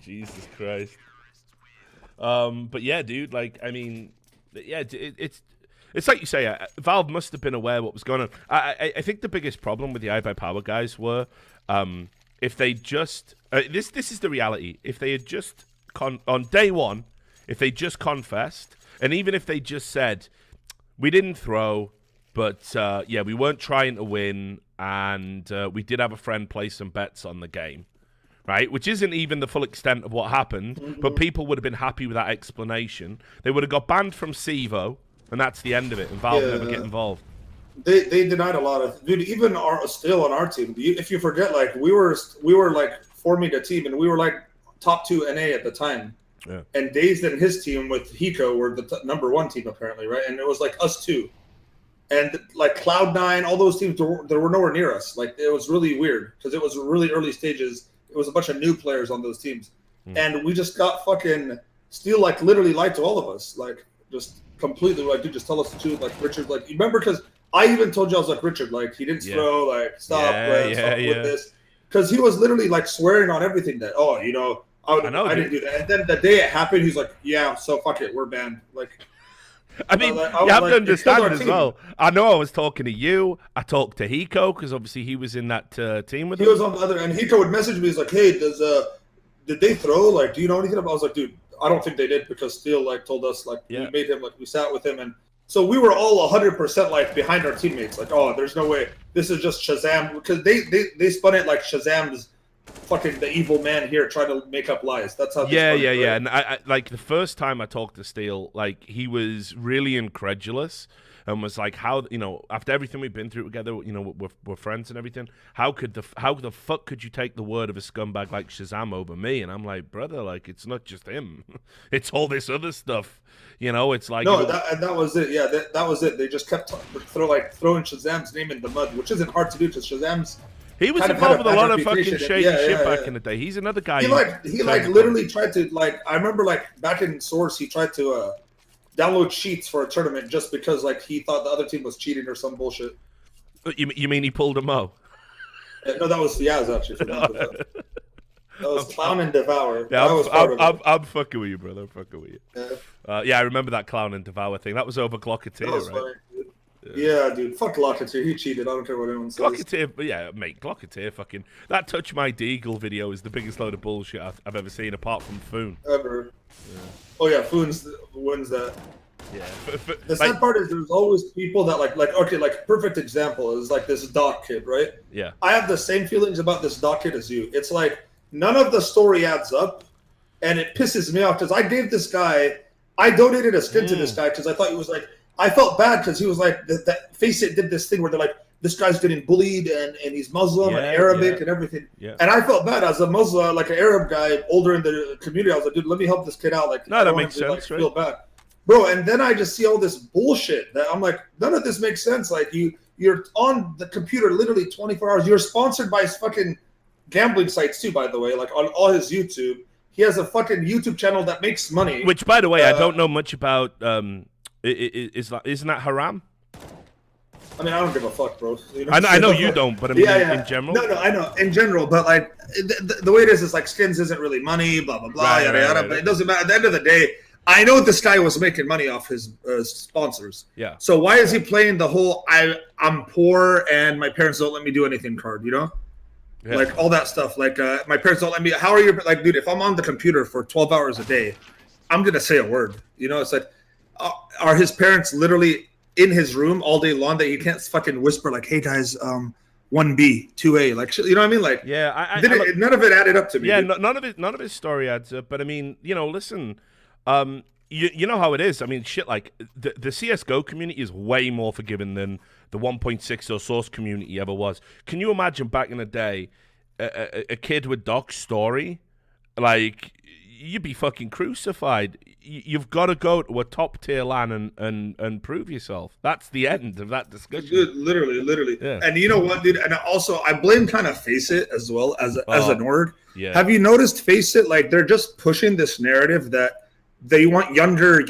Jesus Christ. But yeah, dude, like, I mean, yeah, it's like you say, Valve must have been aware what was going on. I think the biggest problem with the iBUYPOWER guys were, if they just, this is the reality, if they had just, on day one, if they just confessed, and even if they just said, we didn't throw, but yeah, we weren't trying to win, and we did have a friend play some bets on the game. Right, which isn't even the full extent of what happened, but people would have been happy with that explanation. They would have got banned from CEVO, and that's the end of it, and Valve never get involved. They denied a lot of, dude, even still on our team, if you forget, like, we were like forming a team, and we were like top 2 NA at the time. Yeah. And Dazed and his team with Hiko were the #1 team, apparently, right? And it was like us two. And like Cloud9, all those teams, they were nowhere near us. Like, it was really weird, because it was really early stages. It was a bunch of new players on those teams. And we just got fucking Steel, like, literally lied to all of us. Like, just completely, like, dude, just tell us the truth. Like, Richard, like, you remember, because I even told you, I was like, Richard, like, he didn't throw, like, stop with this. Because he was literally, like, swearing on everything that, oh, you know, I didn't do that. And then the day it happened, he's like, yeah, so fuck it, we're banned. Like, I mean, you have to understand as well. I know I was talking to you. I talked to Hiko because obviously he was in that team with him. He was on the other, and Hiko would message me. He's like, "Hey, did they throw? Like, do you know anything about?" I was like, "Dude, I don't think they did because Steel like told us like we made him like we sat with him, and so we were all 100% like behind our teammates. Like, oh, there's no way this is just Shazam because they spun it like Shazam's fucking the evil man here trying to make up lies. That's how. Yeah. And I like the first time I talked to Steel, like he was really incredulous and was like, "How, you know, after everything we've been through together, you know, we're friends and everything. How the fuck could you take the word of a scumbag like Shazam over me?" And I'm like, brother, like it's not just him, it's all this other stuff. You know, it's like no, that was it. Yeah, that was it. They just kept throwing Shazam's name in the mud, which isn't hard to do because Shazam's. He was involved with a lot of fucking shady shit back in the day. He's another guy. He literally tried to like. I remember like back in Source, he tried to download cheats for a tournament just because like he thought the other team was cheating or some bullshit. You mean he pulled a Mo? No, that was Yaz actually. That was Clown and Devour. Yeah, I'm fucking with you, brother. I'm fucking with you. Yeah, I remember that Clown and Devour thing. That was over Glocketeer, right? Funny, dude. Yeah, dude. Fuck Glocketeer. He cheated. I don't care what anyone says. Glocketeer, yeah, mate. Glocketeer, fucking that Touch My Deagle video is the biggest load of bullshit I've ever seen, apart from Foon. Ever. Yeah. Oh yeah, Foon wins that. Yeah. The sad part is there's always people that like okay, like perfect example is like this Doc kid, right? Yeah. I have the same feelings about this Doc kid as you. It's like none of the story adds up, and it pisses me off because I gave this guy, I donated a skin to this guy because I thought he was like. I felt bad because he was like, that FaceIt did this thing where they're like, this guy's getting bullied and he's Muslim and Arabic and everything. Yeah. And I felt bad as a Muslim, like an Arab guy, older in the community. I was like, dude, let me help this kid out. Like, no, that makes sense, like, right? Feel bad. Bro, and then I just see all this bullshit that I'm like, none of this makes sense. Like, you're on the computer literally 24 hours. You're sponsored by his fucking gambling sites too, by the way, like on all his YouTube. He has a fucking YouTube channel that makes money. Which, by the way, I don't know much about... Isn't that haram? I mean, I don't give a fuck, bro. You know? I know you don't, but I mean, in general. No, I know in general, but like the way it is like skins isn't really money, blah blah blah, yada yada. But it doesn't matter. At the end of the day, I know this guy was making money off his sponsors. Yeah. So why is he playing the whole I'm poor and my parents don't let me do anything card? You know, like all that stuff. Like my parents don't let me. How are you? Like, dude, if I'm on the computer for 12 hours a day. I'm gonna say a word. You know, it's like, are his parents literally in his room all day long that he can't fucking whisper like, "Hey guys, 1B, 2A," like, you know what I mean? Like, yeah, none of it added up to me. Yeah, none of his story adds up. But I mean, you know, listen, you know how it is. I mean, shit, like the CS:GO community is way more forgiving than the 1.6 or Source community ever was. Can you imagine back in the day, a kid with Doc's story, like, you'd be fucking crucified. You've got to go to a top tier LAN and prove yourself. That's the end of that discussion. Dude, literally. Yeah. And you know what, dude? And also, I blame kind of FaceIt as well as an org. Yeah. Have you noticed FaceIt? Like, they're just pushing this narrative that they want younger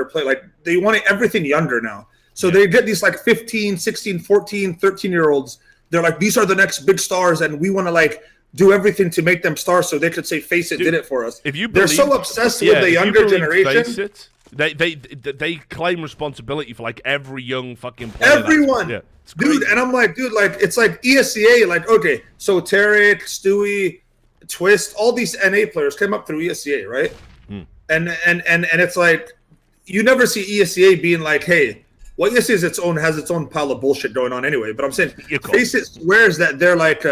play. Like, they want everything younger now. So they get these like 15, 16, 14, 13-year-olds. They're like, these are the next big stars, and we want to like do everything to make them stars so they could say FaceIt did it for us. If you They're so obsessed with the younger generation. FaceIt, they claim responsibility for like every young fucking player. Everyone. Yeah, dude, and I'm like, dude, like, it's like ESEA, like, okay, so Tarek, Stewie, Twist, all these NA players came up through ESEA, right? And it's like, you never see ESEA being like, hey, well, ESEA has its own pile of bullshit going on anyway. But I'm saying, FaceIt swears that they're like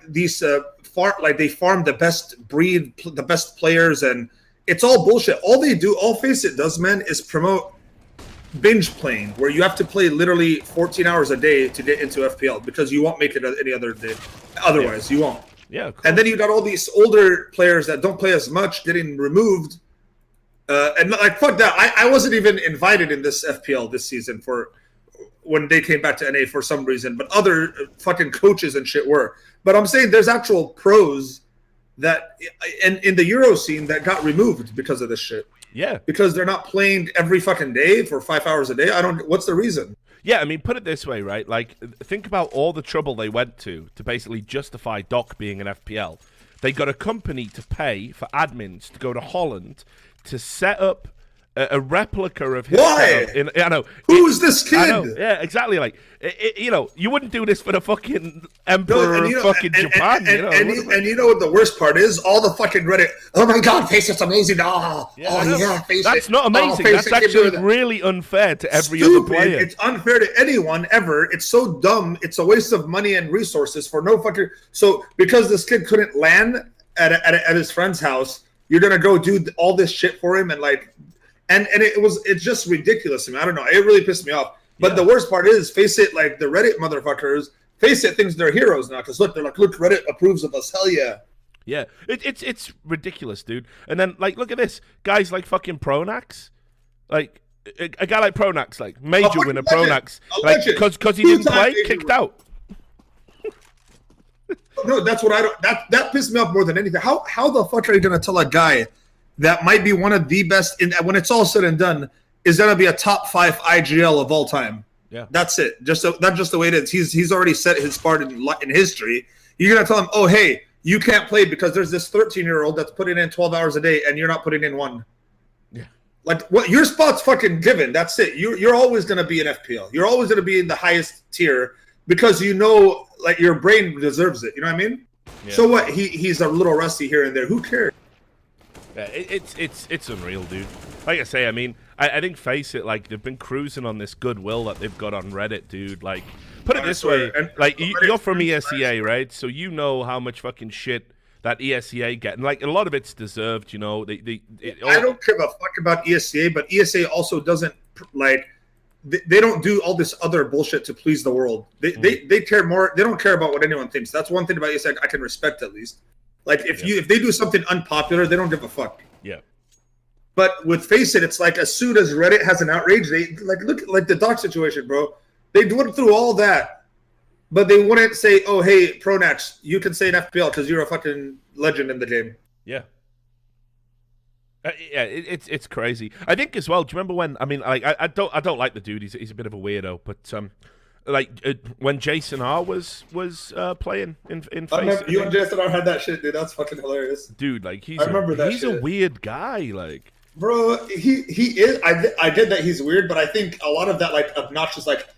these they farm the best breed, the best players, and it's all bullshit. All FaceIt does, man, is promote binge playing, where you have to play literally 14 hours a day to get into FPL because you won't make it any other day. Otherwise, you won't. Yeah, cool. And then you got all these older players that don't play as much getting removed. And like, fuck that. I wasn't even invited in this FPL this season for when they came back to NA for some reason, but other fucking coaches and shit were. But I'm saying there's actual pros that in the Euro scene that got removed because of this shit. Yeah. Because they're not playing every fucking day for 5 hours a day. What's the reason? Yeah, I mean, put it this way, right? Like, think about all the trouble they went to basically justify Doc being an FPL. They got a company to pay for admins to go to Holland to set up a replica of him. Why? I know. Who's this kid? I know. Yeah, exactly. Like, you know, you wouldn't do this for the fucking emperor of fucking Japan. And you know what the worst part is? All the fucking Reddit. Oh my God, FaceIt's amazing. FaceIt. That's not amazing. That's actually really unfair to every other player. It's unfair to anyone ever. It's so dumb. It's a waste of money and resources for no fucking. So because this kid couldn't land at his friend's house, you're gonna go do all this shit for him and like. And it's just ridiculous to me. I don't know. It really pissed me off. But the worst part is, FaceIt, like the Reddit motherfuckers, FaceIt thinks they're heroes now because look, Reddit approves of us. Hell yeah. Yeah, it's ridiculous, dude. And then like, look at this, guys like fucking Pronax, like a guy like Pronax, like major winner Pronax, like because he didn't play, kicked out. No, that's what I don't. That pissed me off more than anything. How the fuck are you gonna tell a guy that might be one of the best, when it's all said and done, is going to be a top 5 IGL of all time? Yeah, that's it. That's just the way it is. He's already set his part in history. You're going to tell him, oh, hey, you can't play because there's this 13-year-old that's putting in 12 hours a day and you're not putting in one. Yeah, like what? Your spot's fucking given. That's it. You're always going to be in FPL. You're always going to be in the highest tier because you know, like, your brain deserves it. You know what I mean? Yeah. So what? He's a little rusty here and there. Who cares? Yeah, it's unreal, dude. Like I say, I mean, I think FaceIt, like, they've been cruising on this goodwill that they've got on Reddit, dude. Like, put it this way, like, you're from ESEA, right? So you know how much fucking shit that ESEA get, and like a lot of it's deserved, you know. I don't give a fuck about ESEA, but ESEA also doesn't like. They don't do all this other bullshit to please the world. They care more. They don't care about what anyone thinks. That's one thing about ESEA I can respect at least. Like if they do something unpopular, they don't give a fuck. Yeah. But with FaceIt, it's like as soon as Reddit has an outrage, they like look like the Doc situation, bro. They went through all that, but they wouldn't say, "Oh, hey, Pronax, you can say an FPL because you're a fucking legend in the game." Yeah. Yeah, it's crazy. I think as well. Do you remember when? I mean, like I don't like the dude. He's a bit of a weirdo, but when Jason R was playing in FaceIt. You and Jason R had that shit, dude. That's fucking hilarious, dude. Like he's a weird guy, like. Bro, he is. I get that he's weird, but I think a lot of that like obnoxious like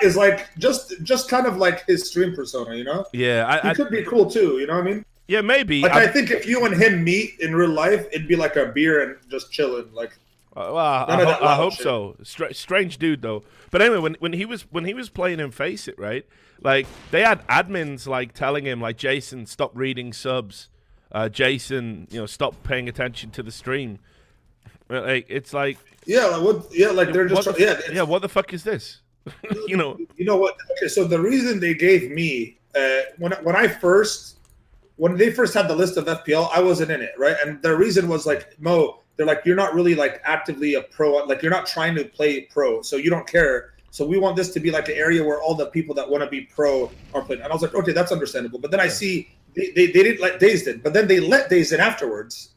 is like just kind of like his stream persona, you know? Yeah, he could be cool too, you know what I mean? Yeah, maybe. Like I think if you and him meet in real life, it'd be like a beer and just chilling. Like, Well, I hope so. Strange dude though. But anyway, when he was playing in FaceIt, right? Like they had admins like telling him like, Jason, stop reading subs. Jason, stop paying attention to the stream. Like it's like they're just what the fuck is this? You know what? Okay, so the reason they gave me when they first had the list of FPL, I wasn't in it, right? And the reason was like, Mo, they're like, you're not really like actively a pro, like you're not trying to play pro, so you don't care. So we want this to be like an area where all the people that want to be pro are playing. And I was like, okay, that's understandable. But then I see they didn't let Dazed in, but then they let Dazed in afterwards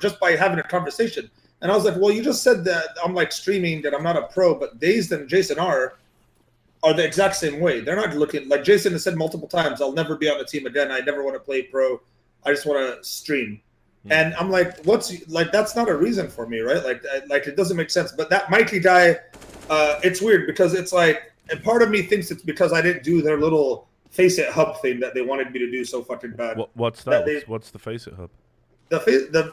just by having a conversation. And I was like, well, you just said that I'm like streaming that I'm not a pro, but Dazed and Jason are the exact same way. They're not looking like Jason has said multiple times, I'll never be on the team again. I never want to play pro. I just want to stream. And I'm like, that's not a reason for me, right? Like it doesn't make sense. But that Mikey guy, it's weird because it's like, and part of me thinks it's because I didn't do their little FaceIt hub thing that they wanted me to do so fucking bad. What's that? What's the FaceIt hub?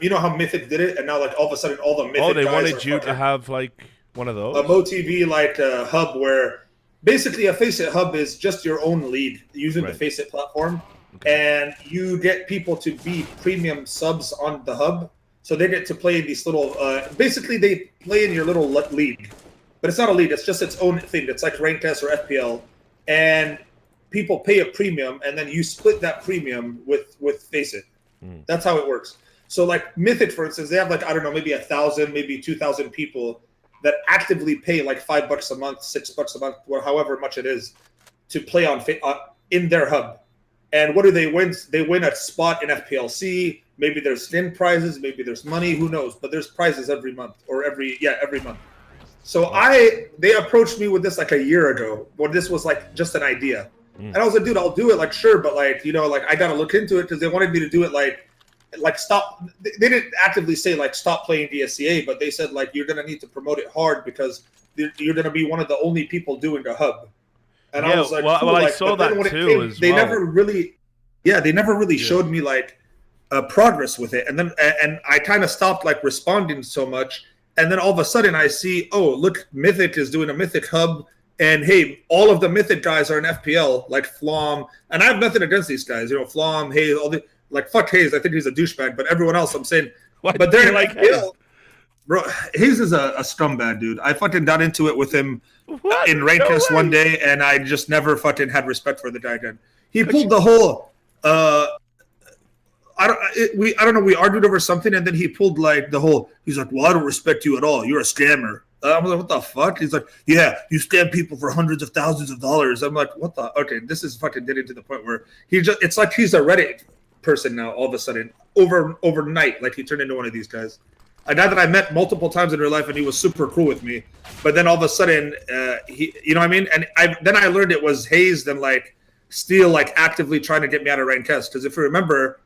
You know how Mythic did it, and now like all of a sudden all the Mythic they guys wanted you to have like one of those? A MoTV like hub where basically a FaceIt hub is just your own league using the FaceIt platform. Okay. And you get people to be premium subs on the hub. So they get to play these little, basically they play in your little league. But it's not a league, it's just its own thing. It's like Ranked S or FPL. And people pay a premium, and then you split that premium with FaceIt. That's how it works. So like Mythic, for instance, they have like, I don't know, maybe 1,000, maybe 2,000 people that actively pay like $5 a month, $6 a month, or however much it is to play on in their hub. And what do they win? They win a spot in FPLC. Maybe there's skin prizes, maybe there's money, who knows? But there's prizes every month or every month. So they approached me with this like a year ago when this was like just an idea. And I was like, dude, I'll do it. Like, sure, but like, like I got to look into it because they wanted me to do it like stop. They didn't actively say like stop playing the ESEA, but they said like you're going to need to promote it hard because you're going to be one of the only people doing the hub. And I was like, cool. I saw that too. They never really showed me like progress with it. And then I kind of stopped like responding so much. And then all of a sudden I see, oh, look, Mythic is doing a Mythic hub. And hey, all of the Mythic guys are in FPL, like Flom. And I have nothing against these guys, Flom, Hayes, all the like. Fuck Hayes, I think he's a douchebag. But everyone else, I'm saying, but they're like FPL. Bro, Hayes is a scumbag, dude. I fucking got into it with him in Ranked one day, and I just never fucking had respect for the guy again. He pulled the whole, I don't know, we argued over something, and then he pulled like the whole, he's like, well, I don't respect you at all. You're a scammer. I'm like, what the fuck? He's like, yeah, you scam people for hundreds of thousands of dollars. I'm like, what the? Okay, this is fucking getting to the point where it's like he's a Reddit person now all of a sudden, overnight, like he turned into one of these guys. A guy that I met multiple times in real life, and he was super cool with me. But then all of a sudden, he, you know what I mean? And then I learned it was Hayes and like Steele like actively trying to get me out of Ranked S. Because if you remember,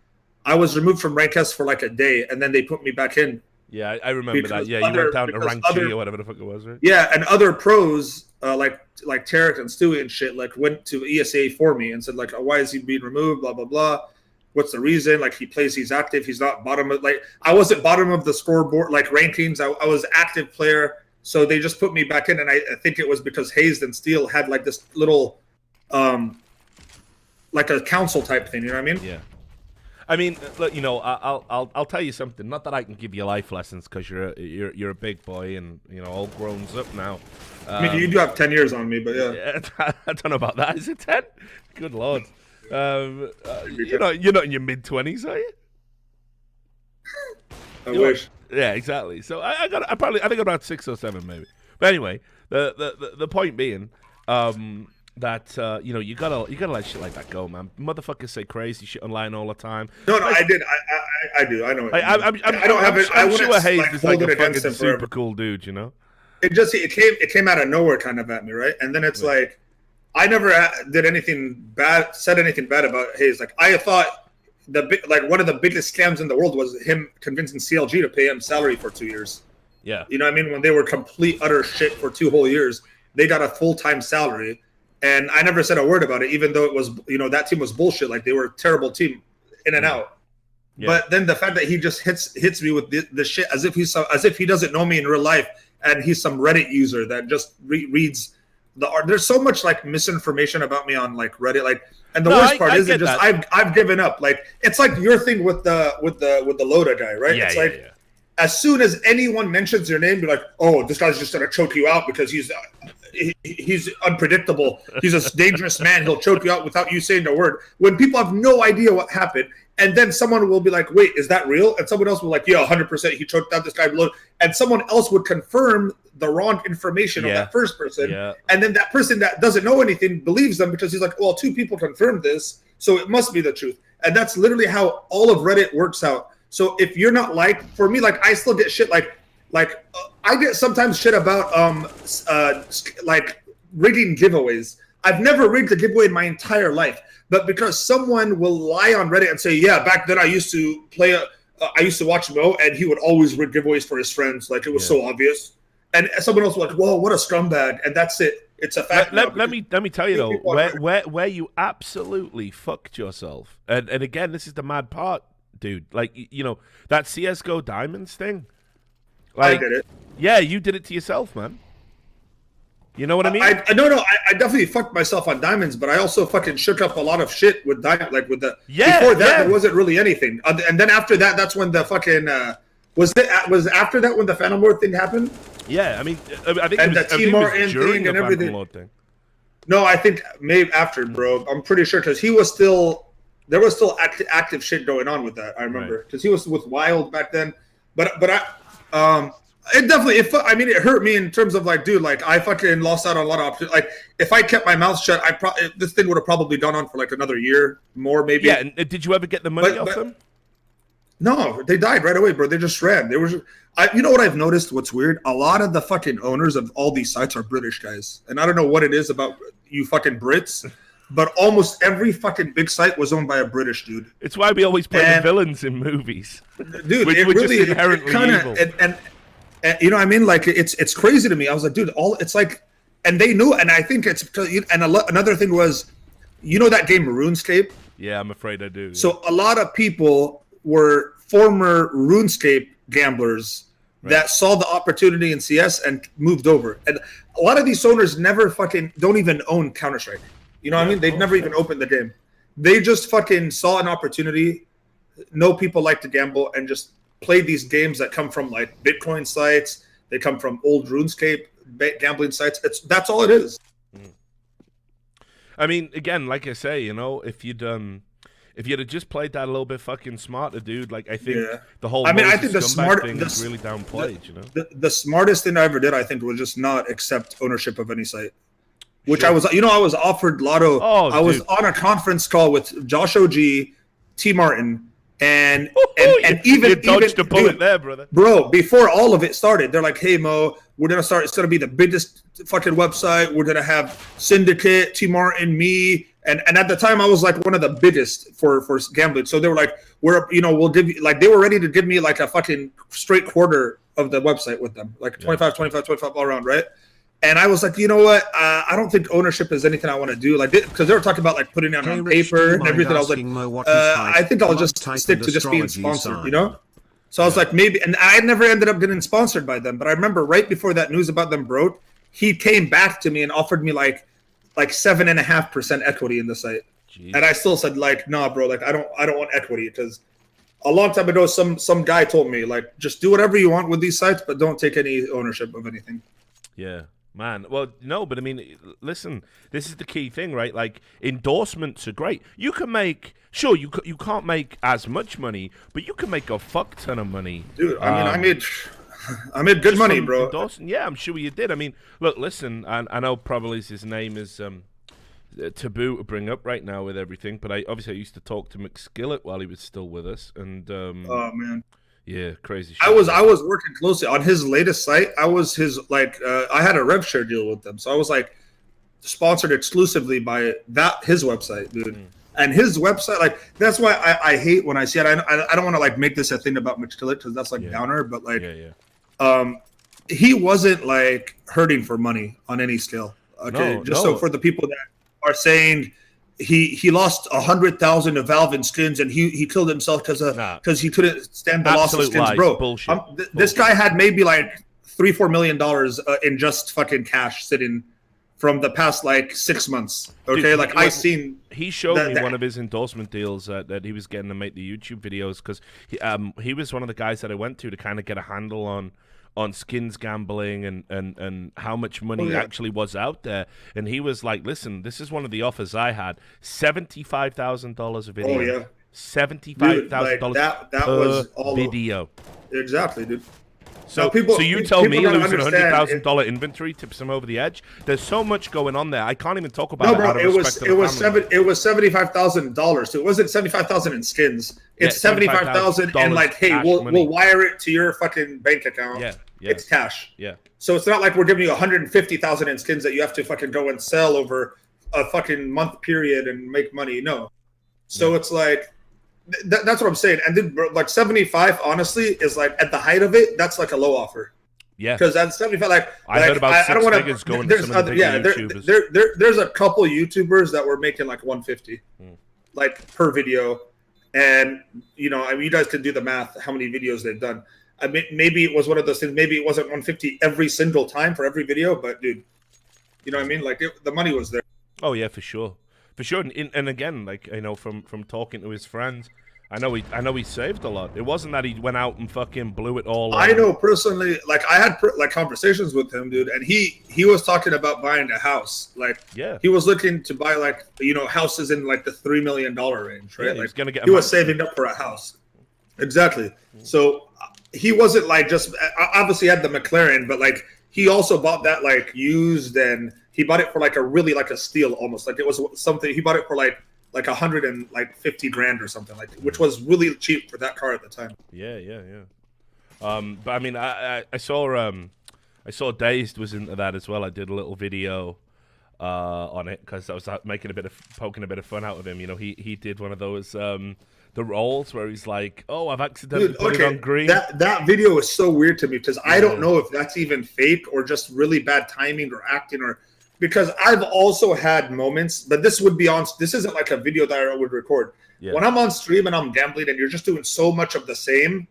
I was removed from Ranked S for like a day, and then they put me back in. Yeah, I remember that. Yeah, you went down to rank G or whatever the fuck it was, right? Yeah, and other pros like Tarek and Stewie and shit like went to ESEA for me and said like, oh, why is he being removed? Blah blah blah. What's the reason? Like he plays, he's active. He's not bottom of like I wasn't bottom of the scoreboard like rankings. I was active player, so they just put me back in, and I think it was because Hayes and Steele had like this little like a council type thing. You know what I mean? Yeah. I mean, look, I'll tell you something. Not that I can give you life lessons because you're a big boy and all grown up now. I mean, you do have 10 years on me, but yeah. I don't know about that. Is it 10? Good lord. You're not in your mid-20s, are you? I wish. Yeah, exactly. So I think about 6 or 7 maybe. But anyway, the point being, that you gotta let shit like that go, man. Motherfuckers say crazy shit online all the time. No, I did. I do. I know. I don't have it. I'm sure Hayes is like a fucking super cool dude. It came out of nowhere, kind of at me, right? And then it's like, I never did anything bad, said anything bad about Hayes. Like I thought one of the biggest scams in the world was him convincing CLG to pay him salary for 2 years. Yeah. You know what I mean? When they were complete utter shit for 2 whole years, they got a full-time salary. And I never said a word about it, even though it was, that team was bullshit. Like they were a terrible team. in and out. Yeah. But then the fact that he just hits me with the shit as if he doesn't know me in real life, and he's some Reddit user that just reads the art. There's so much like misinformation about me on like Reddit, like, and the worst part is I've given up. Like, it's like your thing with the Loda guy, right? Yeah, it's like as soon as anyone mentions your name, you're like, oh, this guy's just gonna choke you out because he's unpredictable. He's a dangerous man. He'll choke you out without you saying a word. When people have no idea what happened, and then someone will be like, wait, is that real? And someone else will be like, yeah, 100%, he choked out this guy below. And someone else would confirm the wrong information of that first person. Yeah. And then that person that doesn't know anything believes them because he's like, well, 2 people confirmed this, so it must be the truth. And that's literally how all of Reddit works out. So if you're not for me, like, I still get shit like I get sometimes shit about like rigging giveaways. I've never rigged a giveaway in my entire life, but because someone will lie on Reddit and say, yeah, back then I used to I used to watch Mo, and he would always rig giveaways for his friends, like it was so obvious. And someone else was like, whoa, what a scumbag, and that's it. It's a fact. Let me tell you though, where you absolutely fucked yourself, and again, this is the mad part, dude. Like, you know, that CS:GO Diamonds thing. Like, I did it. Yeah, you did it to yourself, man. You know what I mean? I definitely fucked myself on Diamonds, but I also fucking shook up a lot of shit with Diamond, like with the. Yeah. Before that, there wasn't really anything, and then after that, that's when the fucking was after that when the Phantom Lord thing happened. Yeah, I mean, I think and the T Martin thing and everything. No, I think maybe after, bro. I'm pretty sure because there was still active shit going on with that. I remember because he was with Wild back then, but it definitely, it hurt me in terms of like, dude, like I fucking lost out on a lot of options. Like if I kept my mouth shut, this thing would have probably gone on for like another year more, maybe. Yeah, and did you ever get the money off them? No, they died right away, bro. They just ran. You know what I've noticed? What's weird? A lot of the fucking owners of all these sites are British guys, and I don't know what it is about you fucking Brits, but almost every fucking big site was owned by a British dude. It's why we always play the villains in movies, dude. We're really just inherently evil. And you know what I mean? Like it's crazy to me. I was like, dude, it's like, and they knew, and I think it's because, and another thing was, you know that game RuneScape? Yeah, I'm afraid I do. So a lot of people were former RuneScape gamblers that saw the opportunity in CS and moved over. And a lot of these owners don't even own Counter-Strike. You know what I mean? They've never even opened the game. They just fucking saw an opportunity, know people like to gamble, and just play these games that come from like Bitcoin sites. They come from old RuneScape gambling sites. That's all it is. I mean, again, like I say, you know, if you'd have just played that a little bit fucking smarter, dude, like I think the whole I think the thing is really downplayed, you know. The smartest thing I ever did, I think, was just not accept ownership of any site. Which I was offered Lotto. I was on a conference call with Josh OG, T Martin, and even dodged a bullet there, brother. Bro, before all of it started, they're like, "Hey Mo, we're gonna start. It's gonna be the biggest fucking website. We're gonna have Syndicate, T Martin, me." And at the time, I was like one of the biggest for gambling. So they were like, we'll give you, like, they were ready to give me like a fucking straight quarter of the website with them, like 25 all around, right? And I was like, you know what? I don't think ownership is anything I want to do. Like, because they were talking about like putting it on paper and everything. I was like, I think I'll just stick to just being sponsored, you know? So I was like, maybe, and I never ended up getting sponsored by them. But I remember right before that news about them broke, he came back to me and offered me like 7.5% equity in the site. Jeez. And I still said like, nah, bro, like I don't want equity, because a long time ago some guy told me like, just do whatever you want with these sites, but don't take any ownership of anything. Yeah, man. Well, no, but I mean, listen, this is the key thing, right? Like endorsements are great. You can make, sure, you can't make as much money, but you can make a fuck ton of money, dude. I mean, I made good money, bro. Yeah, I'm sure you did. I mean, look, listen, I know probably his name is taboo to bring up right now with everything, but I used to talk to McSkillet while he was still with us, and oh man, yeah, crazy shit. I was working closely on his latest site. I was his I had a rev share deal with them, so I was like sponsored exclusively by his website, dude. And his website, like, that's why I hate when I see it. I don't want to like make this a thing about McSkillet, because that's like downer, but like he wasn't like hurting for money on any scale. Okay, so for the people that are saying he lost 100,000 to Valve in skins, and he killed himself because he couldn't stand the loss of skins, lies. bro. Bullshit. This guy had maybe like $3-4 million in just fucking cash sitting from the past like 6 months. Okay, Dude, like I seen. He showed me one of his endorsement deals that he was getting to make the YouTube videos, because he was one of the guys that I went to kind of get a handle on skins gambling and how much money actually was out there. And he was like, listen, this is one of the offers I had, $75,000 a video. Oh yeah, $75,000 that per was all video. Exactly, dude. So, people, you tell me don't losing understand $100,000 inventory tips him over the edge? There's so much going on there. I can't even talk about No, it. bro, Out of it respect to the was family. it was $75,000. So it wasn't 75,000 in skins. It's 75,000 and like, hey, we'll wire it to your fucking bank account. Yeah. It's cash. Yeah. So it's not like we're giving you 150,000 in skins that you have to fucking go and sell over a fucking month period and make money. No. So it's like that's what I'm saying. And then bro, like 75, honestly, is like at the height of it. That's like a low offer. Yeah, because at 75, like I heard about I don't want figures going to some of the big YouTubers. There's a couple YouTubers that were making like 150, like per video, and you know, I mean, you guys can do the math how many videos they've done. I mean, maybe it was one of those things. Maybe it wasn't 150 every single time for every video, but dude, you know what I mean? Like the money was there. Oh yeah, for sure. And again, like I know from talking to his friends, I know he saved a lot. It wasn't that he went out and fucking blew it all. I know personally, like I had like conversations with him, dude, and he was talking about buying a house. Like, yeah, he was looking to buy like, you know, houses in like the $3 million range, right? Yeah, like gonna get he was saving up for a house. Exactly. So he wasn't like just obviously had the McLaren, but like he also bought that like used, and he bought it for like a really like a steal almost. Like it was something he bought it for like $150,000 or something, like, which was really cheap for that car at the time. Yeah. But I mean, I saw Dazed was into that as well. I did a little video on it because I was poking a bit of fun out of him. You know, he did one of those the rolls where he's like, "Oh, I've accidentally put it on green." That video is so weird to me because I don't know if that's even fake or just really bad timing or acting or. Because I've also had moments, but this isn't like a video that I would record. Yeah. When I'm on stream and I'm gambling and you're just doing so much of the same,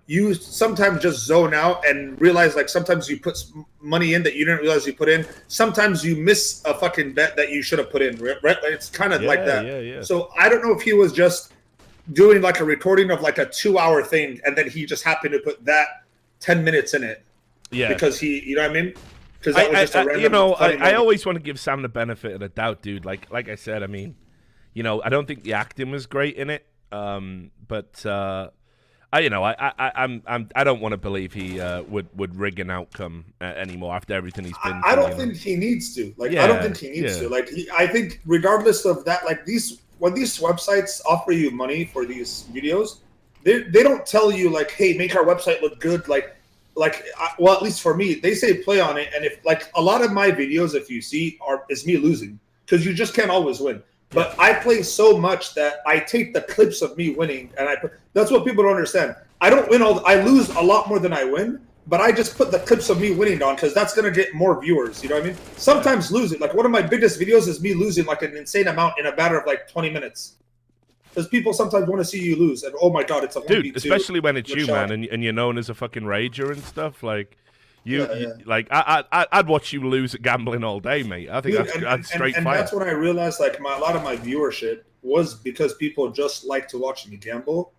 you sometimes just zone out and realize like sometimes you put money in that you didn't realize you put in. Sometimes you miss a fucking bet that you should have put in, right? It's kind of like that. Yeah. So I don't know if he was just doing like a recording of like a 2-hour thing and then he just happened to put that 10 minutes in it. Yeah. Because you know what I mean? I always want to give Sam the benefit of the doubt, dude. Like I said, I mean, you know, I don't think the acting was great in it, but I don't want to believe he would rig an outcome anymore after everything he's been. I don't think he needs to. Like, I don't think he needs to. Like, I think regardless of that, like when these websites offer you money for these videos, they don't tell you like, hey, make our website look good, well, at least for me, they say play on it, and if like a lot of my videos, if you see, is me losing because you just can't always win. But I play so much that I take the clips of me winning, and that's what people don't understand. I don't win I lose a lot more than I win, but I just put the clips of me winning on because that's gonna get more viewers. You know what I mean? Sometimes losing, like one of my biggest videos is me losing like an insane amount in a matter of like 20 minutes. Because people sometimes want to see you lose, and oh my god, it's a 1v2. Dude, especially when it's you, man, and you're known as a fucking rager and stuff. Like, like I'd watch you lose at gambling all day, mate. I think that's straight fire. And that's when I realized, like, a lot of my viewership was because people just like to watch me gamble.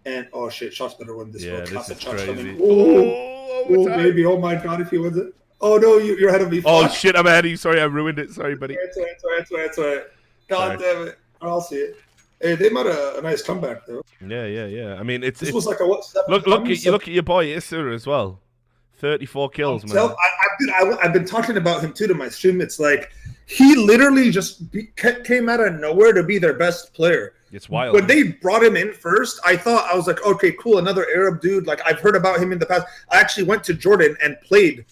And oh shit, shots better win this. Yeah, this is crazy. Coming. Oh, baby, oh my god, if he wins it. Oh no, you're ahead of me. Oh shit, I'm ahead of you. Sorry, I ruined it. Sorry, buddy. It's all right. God damn it. I'll see it. Hey, they made a nice comeback though. Yeah. I mean, this was like a what? Look at your boy ESEA as well. 34 kills, man. I've been talking about him too to my stream. It's like he literally just came out of nowhere to be their best player. It's wild. When they brought him in first, I was like, okay, cool, another Arab dude. Like I've heard about him in the past. I actually went to Jordan and played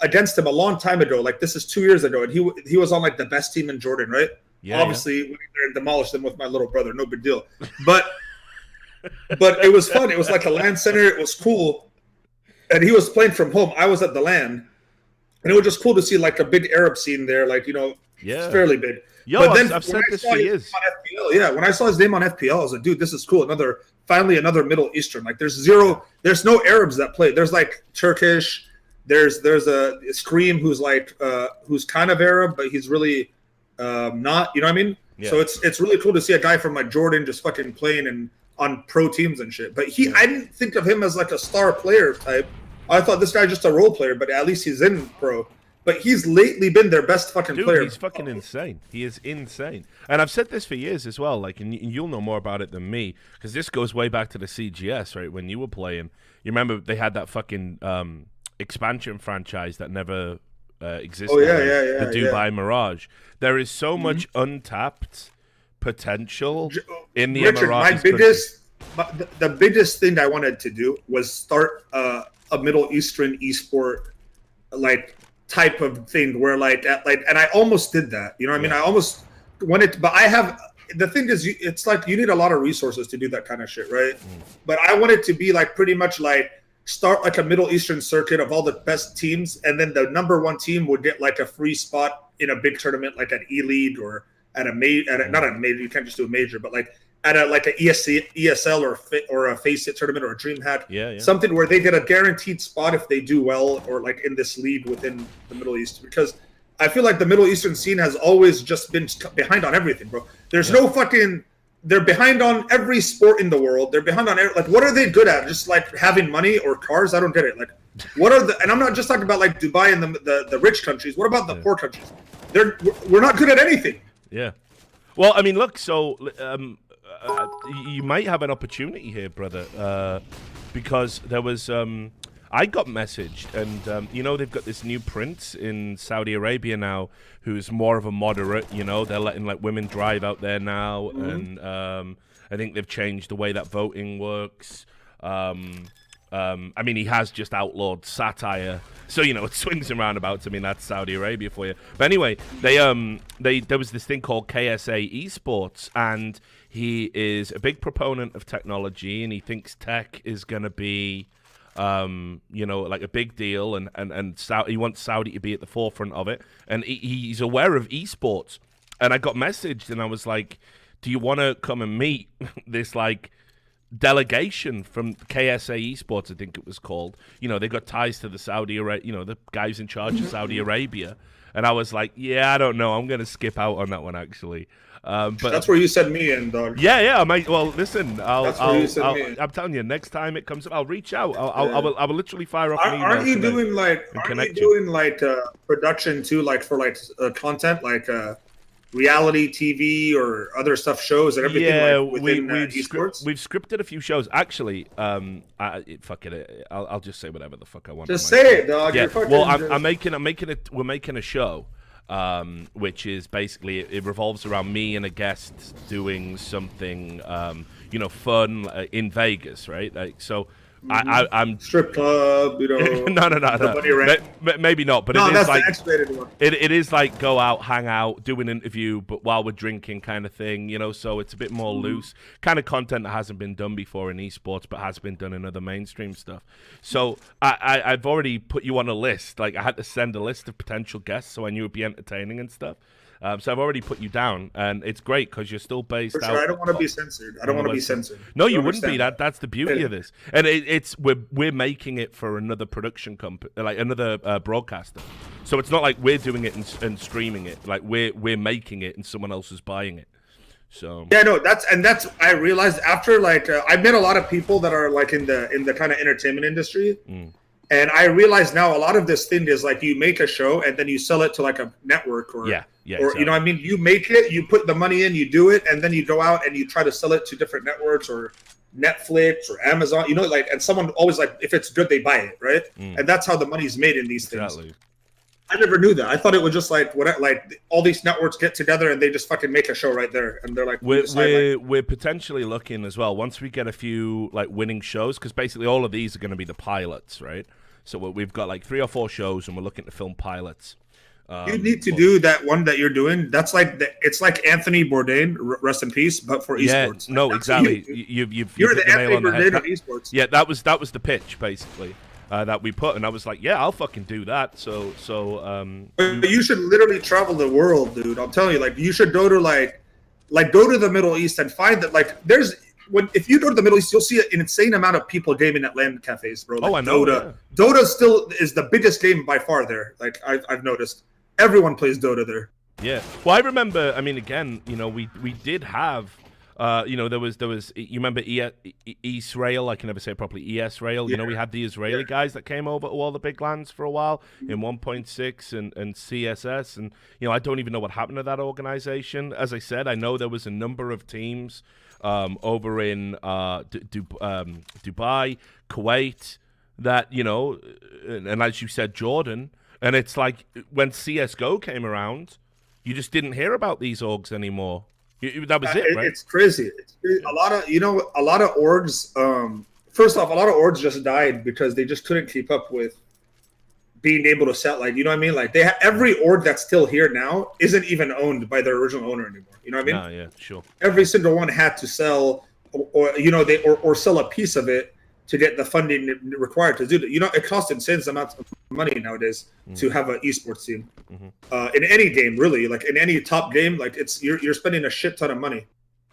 against him a long time ago. Like this is 2 years ago, and he was on like the best team in Jordan, right? Yeah, obviously, went in there and demolished them with my little brother. No big deal. But it was fun. It was like a LAN center. It was cool. And he was playing from home. I was at the LAN. And it was just cool to see like a big Arab scene there. Like, you know, it's fairly big. Yo, but then I've said when I this saw for his years. name on FPL, yeah, when I saw his name on FPL, I was like, dude, this is cool. Finally another Middle Eastern. Like there's no Arabs that play. There's like Turkish. There's a Scream who's like who's kind of Arab, but he's really not. You know what I mean? Yeah. So it's really cool to see a guy from like Jordan just fucking playing and on pro teams and shit. But I didn't think of him as like a star player type. I thought this guy's just a role player, but at least he's in pro. But he's lately been their best fucking player. He's fucking insane. He is insane. And I've said this for years as well. Like, and you'll know more about it than me because this goes way back to the CGS, right? When you were playing, you remember they had that fucking expansion franchise that never existed. Oh yeah, the Dubai Mirage. There is so much untapped potential in the Richard, Emiratis. the biggest thing I wanted to do was start a Middle Eastern esport like type of thing where and I almost did that. You know what I mean? I almost wanted, but the thing is, it's like you need a lot of resources to do that kind of shit, right? But I wanted to be like pretty much like start like a Middle Eastern circuit of all the best teams, and then the number one team would get like a free spot in a big tournament, like at E-League or at a major, not a major. You can't just do a major, but like at a ESL or a FaceIt tournament or a DreamHack, something where they get a guaranteed spot if they do well or like in this league within the Middle East. Because I feel like the Middle Eastern scene has always just been behind on everything, bro. There's no fucking. They're behind on every sport in the world. They're behind on like what are they good at? Just like having money or cars? I don't get it. Like what are the? And I'm not just talking about like Dubai and the rich countries. What about the poor countries? We're not good at anything. Yeah. Well, I mean, look. So you might have an opportunity here, brother, because there was. I got messaged, and they've got this new prince in Saudi Arabia now, who's more of a moderate. They're letting like women drive out there now, and I think they've changed the way that voting works. I mean, he has just outlawed satire, so it swings and roundabouts. I mean, that's Saudi Arabia for you. But anyway, there was this thing called KSA Esports, and he is a big proponent of technology, and he thinks tech is going to be. Like a big deal, and he wants Saudi to be at the forefront of it, and he's aware of esports. And I got messaged, and I was like, "Do you want to come and meet this like delegation from KSA Esports?" I think it was called. They got ties to the Saudi Arabia, the guys in charge of Saudi Arabia. And I was like, "Yeah, I don't know. I'm gonna skip out on that one actually." But that's where you send me in, dog. Yeah. I might. Well, listen. I'm telling you, next time it comes up, I'll reach out. I will literally fire off. Aren't you doing production too, like for like content, like reality TV or other stuff, shows and everything? Yeah, like, within esports. We've scripted a few shows. Actually, fuck it. I'll just say whatever the fuck I want. Just say it, dog. Yeah. Well, we're making a show. Which is basically it revolves around me and a guest doing something fun in Vegas, right? Like so. I'm strip club, no. Maybe not, but no, it is that's like the X-rated one. It is like go out, hang out, do an interview, but while we're drinking, kind of thing, So it's a bit more loose, kind of content that hasn't been done before in esports, but has been done in other mainstream stuff. So I've already put you on a list. Like I had to send a list of potential guests, so I knew it'd be entertaining and stuff. So I've already put you down, and it's great because you're still based out. I don't want to be censored. I don't want to be censored. No, you wouldn't be. That's the beauty of this, and we're making it for another production company, like another broadcaster. So it's not like we're doing it and streaming it. Like we're making it, and someone else is buying it. So yeah, no, that's I realized after I've met a lot of people that are like in the kind of entertainment industry. And I realize now a lot of this thing is like you make a show and then you sell it to like a network or exactly. You know what I mean? You make it, you put the money in, you do it, and then you go out and you try to sell it to different networks or Netflix or Amazon, and someone always like, if it's good, they buy it, right? And that's how the money's made in these things. I never knew that. I thought it was just like all these networks get together and they just fucking make a show right there, and they're like, we're potentially looking as well once we get a few like winning shows, because basically all of these are going to be the pilots, right? So we've got like 3 or 4 shows, and we're looking to film pilots. You need to do that one that you're doing. That's like it's like Anthony Bourdain, rest in peace, but for esports. No, exactly. You're the Anthony Bourdain of esports. Yeah, that was the pitch basically. that we put, and I was like, yeah, I'll fucking do that. So But you should literally travel the world, dude. I'm telling you, like, you should go to like go to the Middle East and find that, like, if you go to the Middle East, you'll see an insane amount of people gaming at LAN cafes, bro. Like, I know. Dota. Yeah. Dota still is the biggest game by far there. Like, I've noticed everyone plays Dota there. Yeah. Well, I remember. I mean, again, we did have. There was. You remember Israel? I can never say it properly. ESRail. Yeah. We had the Israeli guys that came over to all the big lands for a while in 1.6 and CSS, and I don't even know what happened to that organization. As I said, I know there was a number of teams over in Dubai, Kuwait, that and as you said, Jordan. And it's like when CS:GO came around, you just didn't hear about these orgs anymore. That was it, right? It's crazy. A lot of orgs. First off, a lot of orgs just died because they just couldn't keep up with being able to sell. Like, you know what I mean? Like, every org that's still here now isn't even owned by their original owner anymore. You know what I mean? Yeah, sure. Every single one had to sell, or sell a piece of it to get the funding required to do that. It costs insane amounts of money nowadays to have an esports team. In any game, really, like in any top game, like you're spending a shit ton of money.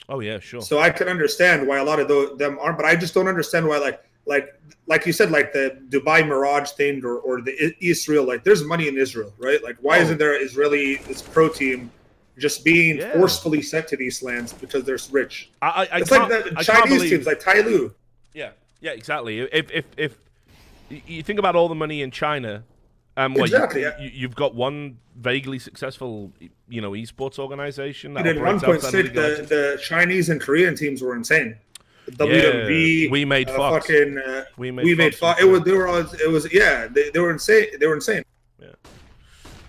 Oh yeah, sure. So I can understand why a lot of them aren't, but I just don't understand why, like you said, like the Dubai Mirage thing or the Israel, like there's money in Israel, right? Like why isn't there this pro team just being forcefully sent to these lands because they're rich? It's like the Chinese teams, like Tai Lu. Yeah, exactly. If you think about all the money in China, exactly, you've got one vaguely successful, esports organization. And in 1.6, the Chinese and Korean teams were insane. WMV, we made Fox. We made Fox. They were insane. They were insane.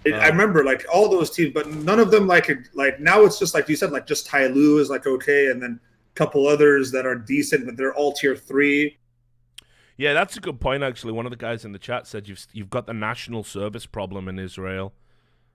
Yeah. I remember like all those teams, but none of them like now it's just like you said, like just Tai Lu is like okay, and then a couple others that are decent, but they're all tier 3. Yeah, that's a good point. Actually, one of the guys in the chat said you've got the national service problem in Israel.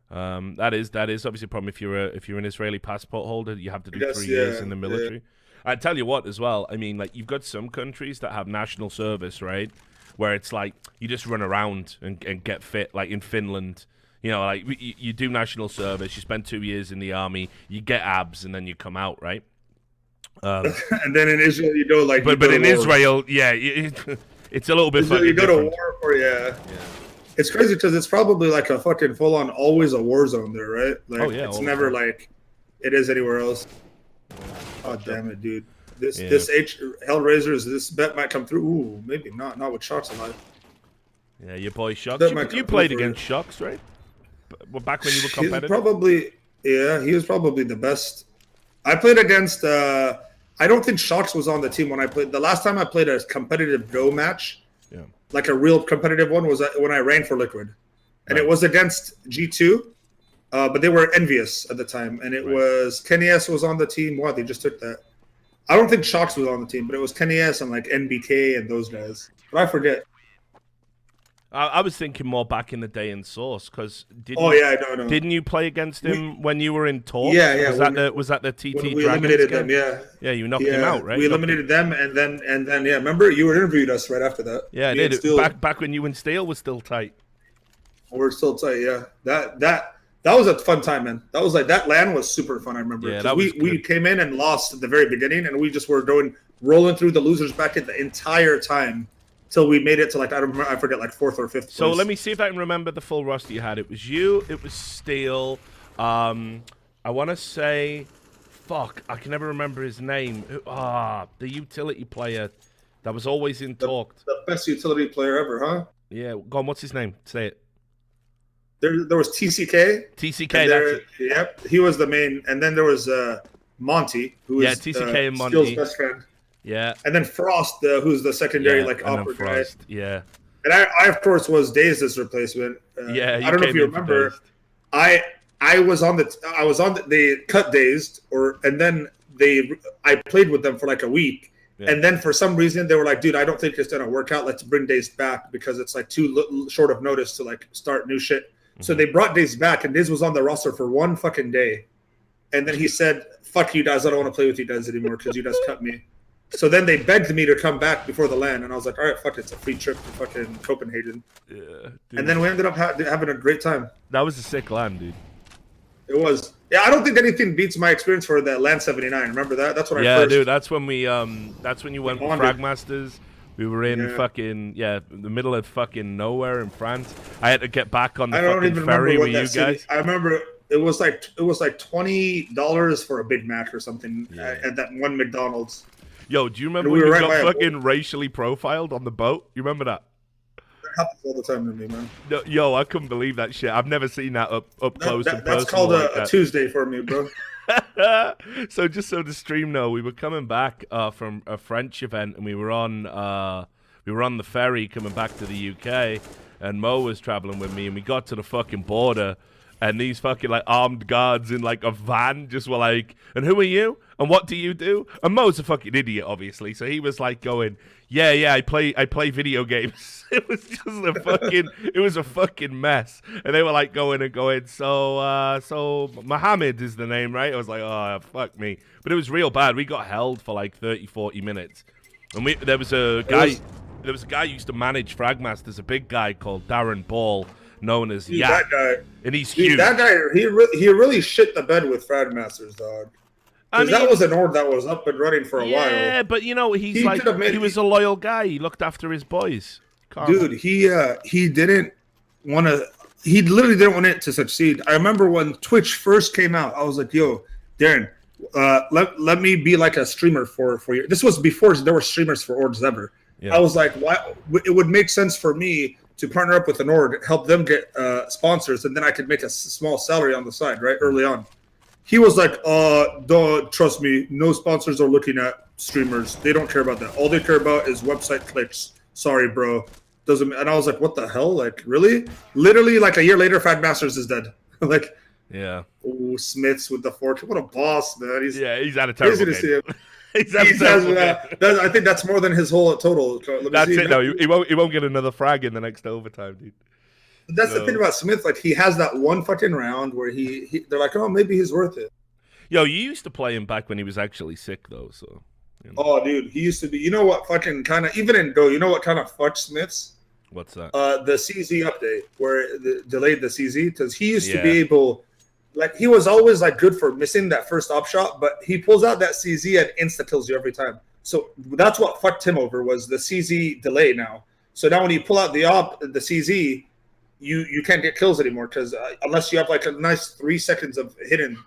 That is obviously a problem if you're an Israeli passport holder. You have to do 3 years in the military. Yeah. I tell you what, as well. I mean, like you've got some countries that have national service, right? Where it's like you just run around and get fit, like in Finland. Like you do national service, you spend 2 years in the army, you get abs, and then you come out, right? And then in Israel, you go like. But in Israel, yeah, it's a little bit. You go to war for It's crazy because it's probably like a fucking full on always a war zone there, right? Like it's never like it is anywhere else. Oh damn it, dude! This Hellraisers, this bet might come through. Ooh, maybe not with Shocks alive. Yeah, your boy Shocks. You played against Shocks, right? Back when you were competitive. He was probably the best. I played against. I don't think Shocks was on the team when I played. The last time I played a competitive Go match, like a real competitive one, was when I ran for Liquid, and it was against G2, but they were envious at the time, and it was Kenny S was on the team. Wow, they just took that. I don't think Shocks was on the team, but it was Kenny S and like NBK and those guys. But I forget. I was thinking more back in the day in Source because didn't you play against him when you were in Talk? Yeah. Was that the TT we Dragons eliminated game? them? Yeah, you knocked him out, right? We eliminated them, and then remember you interviewed us right after that. Yeah, I did. Back when you and Steel was still tight. We're still tight. Yeah, that was a fun time, man. That was like that LAN was super fun. I remember. Yeah, we came in and lost at the very beginning, and we just were rolling through the losers bracket the entire time. Till we made it to like I forget like 4th or 5th place. So let me see if I can remember the full roster you had. It was you. It was Steel. I want to say, fuck, I can never remember his name. The utility player that was always in Talk. The best utility player ever, huh? Yeah. Go on. What's his name? Say it. There was TCK. TCK. That's it. Yep. He was the main, and then there was Monty, who was TCK and Monty. Steel's best friend. Yeah, and then Frost, who's the secondary opera guy. Yeah, and I of course was Dazed's replacement. I don't know if you remember. I was on they cut Dazed, and then I played with them for like a week, and then for some reason they were like, dude, I don't think it's gonna work out. Let's bring Dazed back because it's like too short of notice to like start new shit. Mm-hmm. So they brought Dazed back, and Dazed was on the roster for one fucking day, and then he said, "Fuck you guys, I don't want to play with you guys anymore because you guys cut me." So then they begged me to come back before the LAN, and I was like, all right, fuck it, it's a free trip to fucking Copenhagen. Yeah, dude. And then we ended up having a great time. That was a sick LAN, dude. It was. Yeah, I don't think anything beats my experience for the LAN 79. Remember that? That's when I first. Yeah, dude. That's when we that's when you went with wandered. Fragmasters. We were in the middle of fucking nowhere in France. I had to get back on the fucking ferry with you guys. I remember it was like $20 for a Big Mac or something at that one McDonald's. Yo, do you remember when you got fucking racially profiled on the boat? You remember that? That happens all the time to me, man. No, yo, I couldn't believe that shit. I've never seen that up close and personal. That's called like a Tuesday for me, bro. So just so the stream know, we were coming back from a French event, and we were on the ferry coming back to the UK, and Mo was traveling with me, and we got to the fucking border, and these fucking like armed guards in like a van just were like, and who are you? And what do you do? And Mo's a fucking idiot, obviously, so he was like going, yeah, I play video games. It was just a fucking mess. And they were like going, so Mohammed is the name, right? I was like, oh, fuck me. But it was real bad. We got held for like 30, 40 minutes. And there was a guy who used to manage Fragmasters, a big guy called Darren Ball, known as Yak. That guy, and he's huge. That guy, he really shit the bed with Fragmasters, dog. Because that was an org that was up and running for a while. Yeah, but you know, he was a loyal guy. He looked after his boys. Dude, he didn't want to. He literally didn't want it to succeed. I remember when Twitch first came out, I was like, "Yo, Darren, let me be like a streamer for you." This was before there were streamers for orgs ever. Yeah. I was like, "Why?" It would make sense for me to partner up with an org, help them get sponsors, and then I could make a small salary on the side, right, early on. He was like, don't trust me. No sponsors are looking at streamers. They don't care about that. All they care about is website clicks. Sorry, bro. Doesn't. And I was like, what the hell? Like, really? Literally, like a year later, Fragmasters is dead. Like, yeah. Oh, Smiths with the fork. What a boss, man. He's had a terrible game. To see him. I think that's more than his whole total. That's it. No, he won't get another frag in the next overtime, dude. That's the thing about Smith. Like, he has that one fucking round where they're like, oh, maybe he's worth it. Yo, you used to play him back when he was actually sick, though. So. You know. Oh, dude, he used to be. You know what? Fucking kind of even in Go. You know what kind of fucked Smiths? What's that? The CZ update where delayed the CZ because he used to be able. Like, he was always like good for missing that first op shot, but he pulls out that CZ and insta kills you every time. So that's what fucked him over was the CZ delay now. So now when you pull out the CZ. You can't get kills anymore because unless you have like a nice 3 seconds of hidden.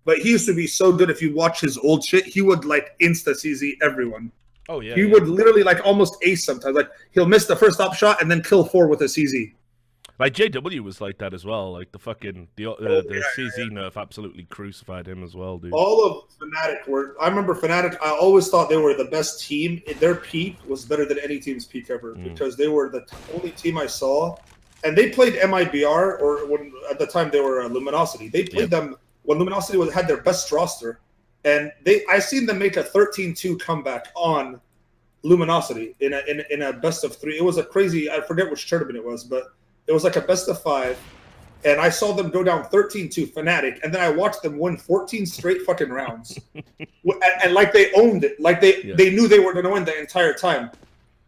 But he used to be so good. If you watch his old shit, he would like insta CZ everyone. Oh yeah. He would literally like almost ace sometimes. Like he'll miss the first op shot and then kill 4 with a CZ. Like JW was like that as well. Like the fucking the CZ nerf absolutely crucified him as well, dude. All of Fnatic I remember Fnatic. I always thought they were the best team. Their peak was better than any team's peak ever because they were the only team I saw. And they played mIBR, or when at the time they were Luminosity. They played them when Luminosity had their best roster, and I seen them make a 13-2 comeback on Luminosity in a best of 3. It was a crazy. I forget which tournament it was, but it was like a best of 5, and I saw them go down 13-2 Fnatic, and then I watched them win 14 straight fucking rounds, and like they owned it, like they knew they were going to win the entire time.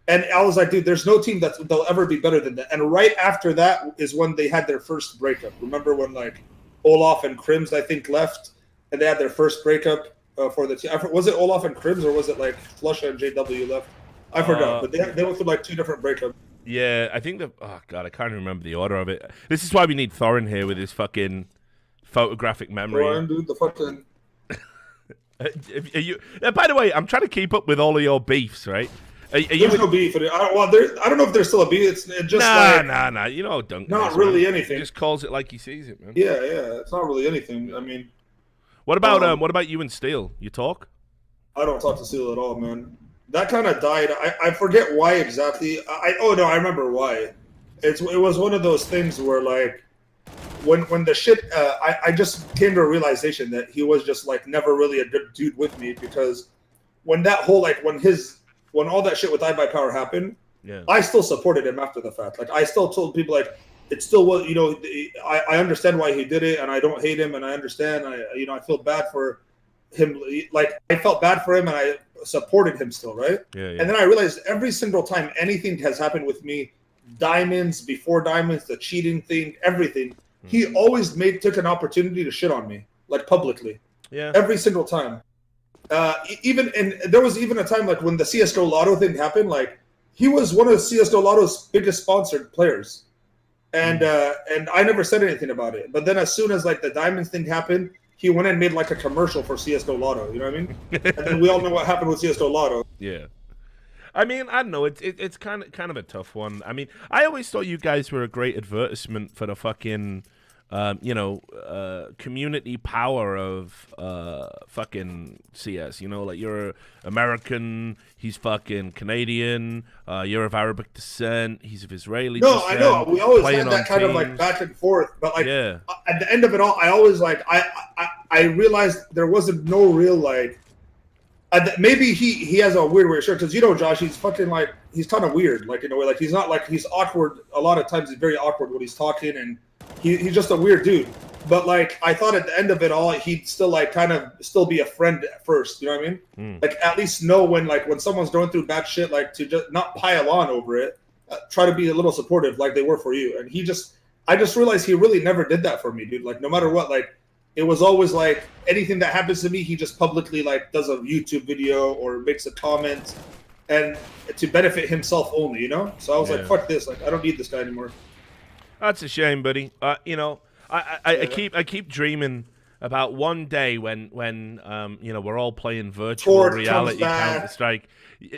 And I was like, dude, there's no team they'll ever be better than that. And right after that is when they had their first breakup. Remember when like Olaf and Crims, I think, left, and they had their first breakup for the team. Was it Olaf and Crims, or was it like Flusha and JW left? I forgot, but they went through like 2 different breakups. Yeah, I think oh god, I can't remember the order of it. This is why we need Thorin here with his fucking photographic memory. Thorin, dude, the fucking. By the way, I'm trying to keep up with all of your beefs, right? There's no beef. I don't know if there's still a beef. It's just nah. You know, Dunk. Not really anything. He just calls it like he sees it, man. Yeah. It's not really anything. I mean, what about you and Steel? You talk? I don't talk to Steel at all, man. That kind of died. I forget why exactly. I remember why. It was one of those things where like when the shit. I just came to a realization that he was just like never really a good dude with me because when that whole like when all that shit with iBUYPOWER happened, I still supported him after the fact. Like, I still told people, like, it still was, you know, I understand why he did it, and I don't hate him, and I understand. I feel bad for him. Like, I felt bad for him, and supported him still, right? Yeah. And then I realized every single time anything has happened with me, diamonds, before diamonds, the cheating thing, everything, he always took an opportunity to shit on me, like publicly. Yeah. Every single time. There was even a time like when the CS:GO Lotto thing happened, like he was one of CS:GO Lotto's biggest sponsored players. And I never said anything about it. But then as soon as like the diamonds thing happened, he went and made like a commercial for CS:GO Lotto. You know what I mean? And then we all know what happened with CS:GO Lotto. Yeah. I mean, I don't know. It's kind of a tough one. I mean, I always thought you guys were a great advertisement for the fucking, community power of fucking CS. You know, like you're American, he's fucking Canadian. You're of Arabic descent, he's of Israeli descent. I know. We always had that kind of like back and forth. But like at the end of it all, I always like I realized there wasn't no real like. Maybe he has a weird way of because Josh, he's fucking like he's kind of weird, like in a way, like he's not like he's awkward. A lot of times he's very awkward when he's talking, and he's just a weird dude. But like I thought at the end of it all, he'd still like kind of still be a friend at first. You know what I mean? Like at least know when someone's going through bad shit, like to just not pile on over it. Try to be a little supportive, like they were for you. And I just realized he really never did that for me, dude. Like no matter what, like. It was always like anything that happens to me, he just publicly like does a YouTube video or makes a comment, and to benefit himself only, you know. So I was like, "Fuck this! Like, I don't need this guy anymore." That's a shame, buddy. I keep dreaming about one day when we're all playing virtual reality Counter-Strike.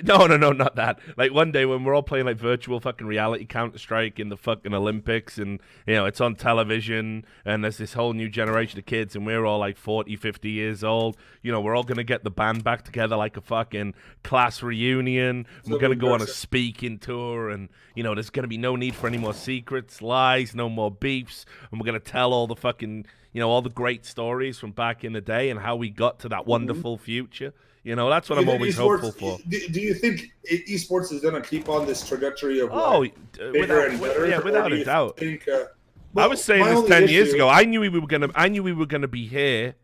No, not that. Like one day when we're all playing like virtual fucking reality Counter-Strike in the fucking Olympics, and it's on television, and there's this whole new generation of kids, and we're all like 40, 50 years old. We're all gonna get the band back together like a fucking class reunion. We're gonna go on a speaking tour, and there's gonna be no need for any more secrets, lies, no more beefs, and we're gonna tell all the fucking all the great stories from back in the day and how we got to that wonderful future. That's what I'm always hopeful for. Do you think esports is going to keep on this trajectory of bigger and better? Yeah, without a doubt. I was saying this 10 years ago. I knew we were gonna be here.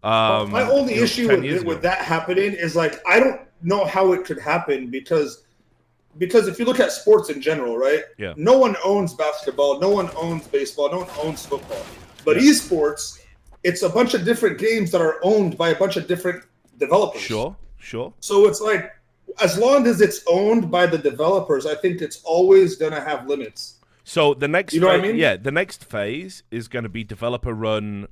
My only issue with that happening is like I don't know how it could happen because if you look at sports in general, right? Yeah. No one owns basketball, no one owns baseball, no one owns football. But esports, it's a bunch of different games that are owned by a bunch of different developers. Sure. So it's like, as long as it's owned by the developers, I think it's always going to have limits. So the next, what I mean? Yeah, the next phase is going to be developer-run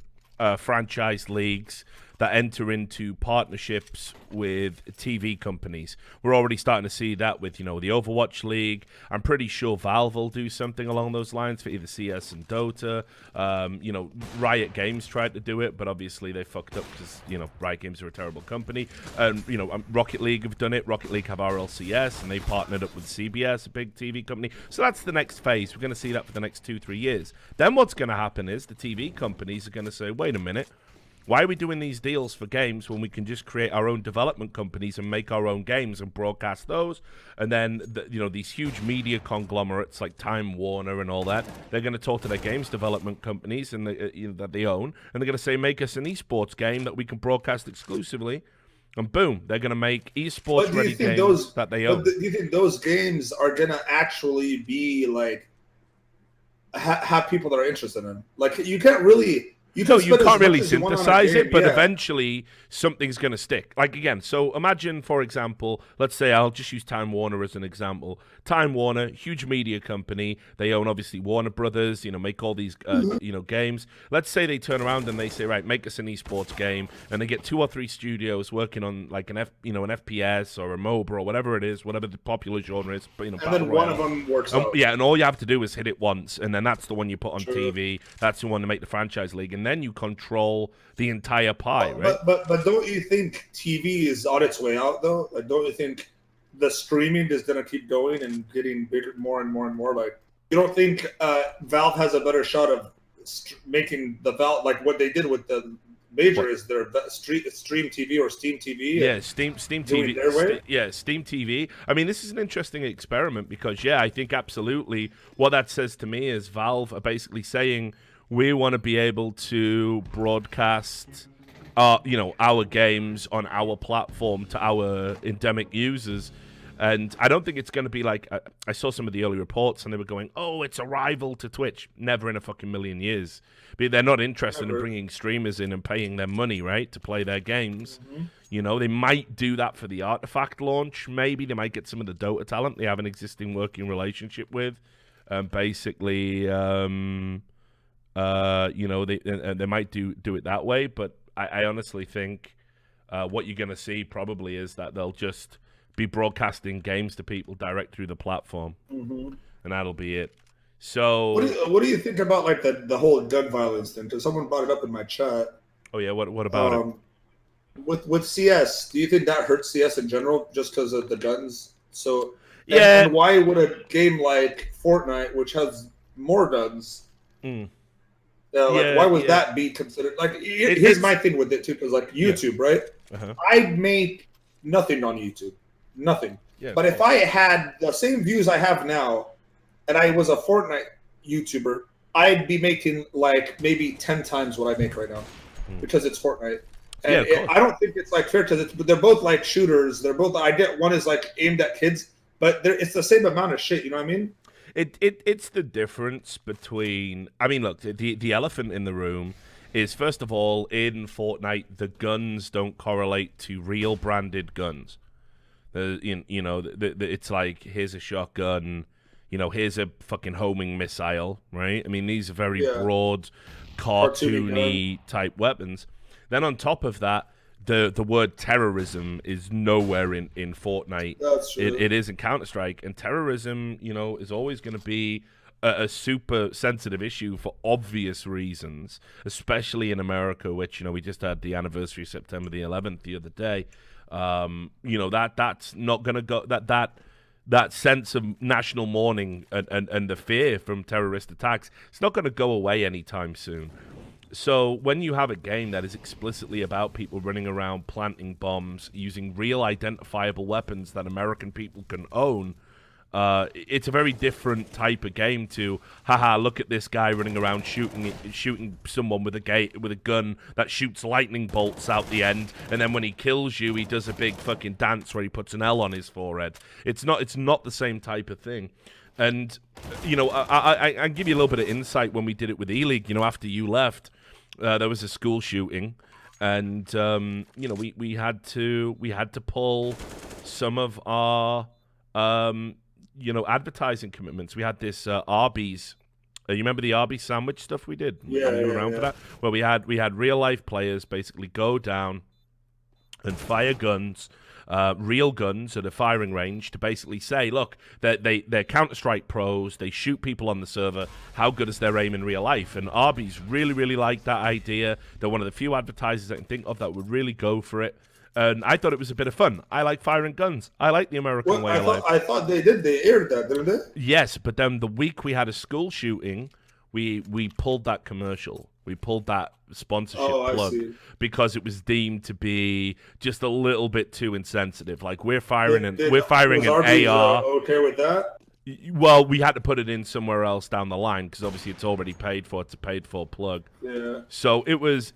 franchise leagues that enter into partnerships with TV companies. We're already starting to see that with, the Overwatch League. I'm pretty sure Valve will do something along those lines for either CS and Dota. Riot Games tried to do it, but obviously they fucked up because, Riot Games are a terrible company. Rocket League have done it. Rocket League have RLCS, and they partnered up with CBS, a big TV company. So that's the next phase. We're going to see that for the next 2-3 years. Then what's going to happen is the TV companies are going to say, wait a minute, why are we doing these deals for games when we can just create our own development companies and make our own games and broadcast those? And then, these huge media conglomerates like Time Warner and all that, they're going to talk to their games development companies and that they own, and they're going to say, make us an esports game that we can broadcast exclusively. And boom, they're going to make esports-ready games that they own. Do you think those games are going to actually be, like, have people that are interested in? Like, you can't really... You can't really synthesize it, but eventually something's going to stick. Like, again, so imagine, for example, let's say I'll just use Time Warner as an example. Time Warner, huge media company. They own, obviously, Warner Brothers, make all these, games. Let's say they turn around and they say, right, make us an esports game. And they get 2 or 3 studios working on, like, an FPS or a MOBA or whatever it is, whatever the popular genre is. And then one of them works out. Yeah, and all you have to do is hit it once. And then that's the one you put on TV. That's the one to make the franchise league. And then you control the entire pie, right? But don't you think TV is on its way out, though? Like, don't you think the streaming is going to keep going and getting bigger, more and more and more? Like, you don't think Valve has a better shot of making the Valve, like what they did with the major, is their Stream TV or Steam TV? Yeah, Steam TV. Steam TV. I mean, this is an interesting experiment because, I think absolutely what that says to me is Valve are basically saying, we want to be able to broadcast our games on our platform to our endemic users. And I don't think it's going to be like, I saw some of the early reports and they were going, oh, it's a rival to Twitch. Never in a fucking million years. But they're not interested in bringing streamers in and paying them money, right, to play their games. They might do that for the Artifact launch. Maybe they might get some of the Dota talent they have an existing working relationship with. Basically, they might do it that way. But I honestly think what you're going to see probably is that they'll just be broadcasting games to people direct through the platform, and that'll be it. So, what do you think about like the whole gun violence thing? Because someone brought it up in my chat. Oh yeah, what about it? With CS, do you think that hurts CS in general just because of the guns? So yeah, and why would a game like Fortnite, which has more guns, why would that be considered? Like, here's my thing with it too, because like YouTube, right? I'd make nothing on YouTube. Nothing. Yeah, but if I had the same views I have now and I was a Fortnite YouTuber, I'd be making like maybe 10 times what I make right now because it's Fortnite. And I don't think it's like fair because they're both like shooters. They're both, I get one is like aimed at kids, but it's the same amount of shit. You know what I mean? It's the difference between, I mean, look, the elephant in the room is, first of all, in Fortnite, the guns don't correlate to real branded guns. It's like, here's a shotgun, here's a fucking homing missile, right? I mean, these are very broad, cartoony type weapons. Then on top of that, the word terrorism is nowhere in Fortnite. That's true. It is in Counter-Strike, and terrorism, is always going to be a super sensitive issue for obvious reasons, especially in America, which, we just had the anniversary of September the 11th the other day. That's not going to go, that sense of national mourning and the fear from terrorist attacks, it's not going to go away anytime soon. So when you have a game that is explicitly about people running around planting bombs using real identifiable weapons that American people can own, it's a very different type of game to, haha, look at this guy running around shooting someone with a gun that shoots lightning bolts out the end, and then when he kills you, he does a big fucking dance where he puts an L on his forehead. It's not the same type of thing. And, I give you a little bit of insight when we did it with E-League, after you left. There was a school shooting, and we had to pull some of our advertising commitments. We had this Arby's. You remember the Arby's sandwich stuff we did? Yeah, you were around for that. Well, we had real life players basically go down and fire guns. Real guns at a firing range to basically say, look, they're Counter-Strike pros, they shoot people on the server, how good is their aim in real life? And Arby's really, really liked that idea. They're one of the few advertisers I can think of that would really go for it. And I thought it was a bit of fun. I like firing guns. I like the American way of life. I thought they did. They aired that, didn't they? Yes, but then the week we had a school shooting, we pulled that commercial. We pulled that sponsorship plug because it was deemed to be just a little bit too insensitive. Like, we're firing an AR. Okay with that? Well, we had to put it in somewhere else down the line because obviously it's already paid for. It's a paid for plug. Yeah. So it was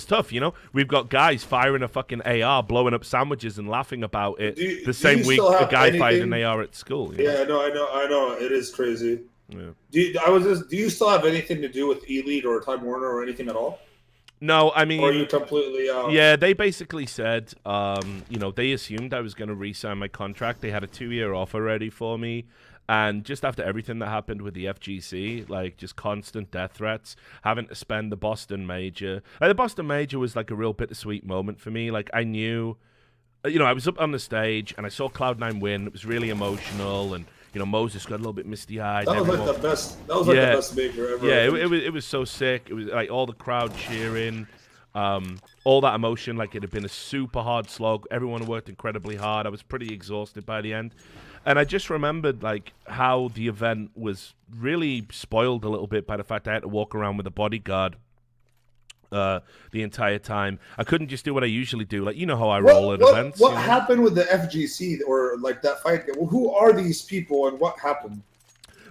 tough, We've got guys firing a fucking AR, blowing up sandwiches and laughing about it. The same week a guy fired an AR at school. Yeah, no, I know. It is crazy. Yeah. Do you still have anything to do with E-League or Time Warner or anything at all? No, I mean... Or are you completely out? Yeah, they basically said, they assumed I was going to re-sign my contract. They had a 2-year offer ready for me. And just after everything that happened with the FGC, like just constant death threats, having to spend the Boston Major. The Boston Major was like a real bittersweet moment for me. Like, I knew, I was up on the stage and I saw Cloud9 win. It was really emotional, and Moses got a little bit misty-eyed. That was like the best. That was like the best major ever. Yeah, it was so sick. It was like all the crowd cheering, all that emotion. Like, it had been a super hard slog. Everyone worked incredibly hard. I was pretty exhausted by the end, and I just remembered like how the event was really spoiled a little bit by the fact I had to walk around with a bodyguard the entire time. I couldn't just do what I usually do. Like, how I roll at events. What happened with the FGC or like that fight? Well, who are these people and what happened?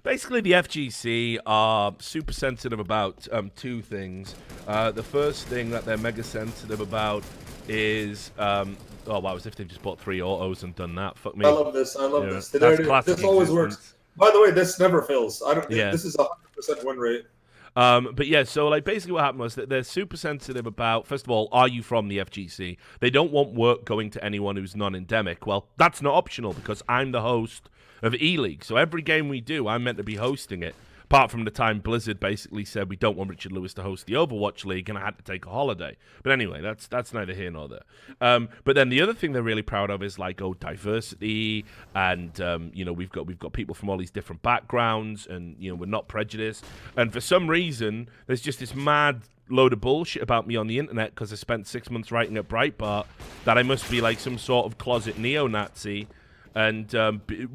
Basically, the FGC are super sensitive about two things. The first thing that they're mega sensitive about is, oh wow, as if they've just bought 3 autos and done that. Fuck me. I love this. I love this. That's classic. This always works. By the way, this never fails. Yeah. This is 100% win rate. But yeah, so like basically what happened was that they're super sensitive about, first of all, are you from the FGC? They don't want work going to anyone who's non-endemic. Well, that's not optional because I'm the host of E-League. So every game we do, I'm meant to be hosting it. Apart from the time Blizzard basically said we don't want Richard Lewis to host the Overwatch League, and I had to take a holiday. But anyway, that's neither here nor there. But then the other thing they're really proud of is like, diversity, and you know, we've got people from all these different backgrounds, and you know, we're not prejudiced. And for some reason, there's just this mad load of bullshit about me on the internet because I spent 6 months writing at Breitbart that I must be like some sort of closet neo-Nazi. And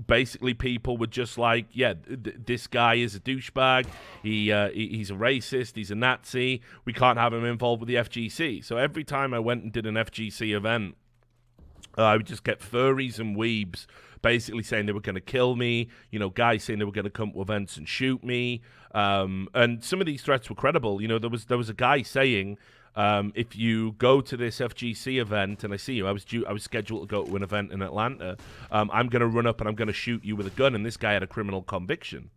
basically, people were just like, "Yeah, this guy is a douchebag. He's a racist. He's a Nazi. We can't have him involved with the FGC." So every time I went and did an FGC event, I would just get furries and weebs basically saying they were going to kill me. You know, guys saying they were going to come to events and shoot me. And some of these threats were credible. You know, there was a guy saying, if you go to this FGC event, and I see you, I was scheduled to go to an event in Atlanta. I'm going to run up and I'm going to shoot you with a gun. And this guy had a criminal conviction.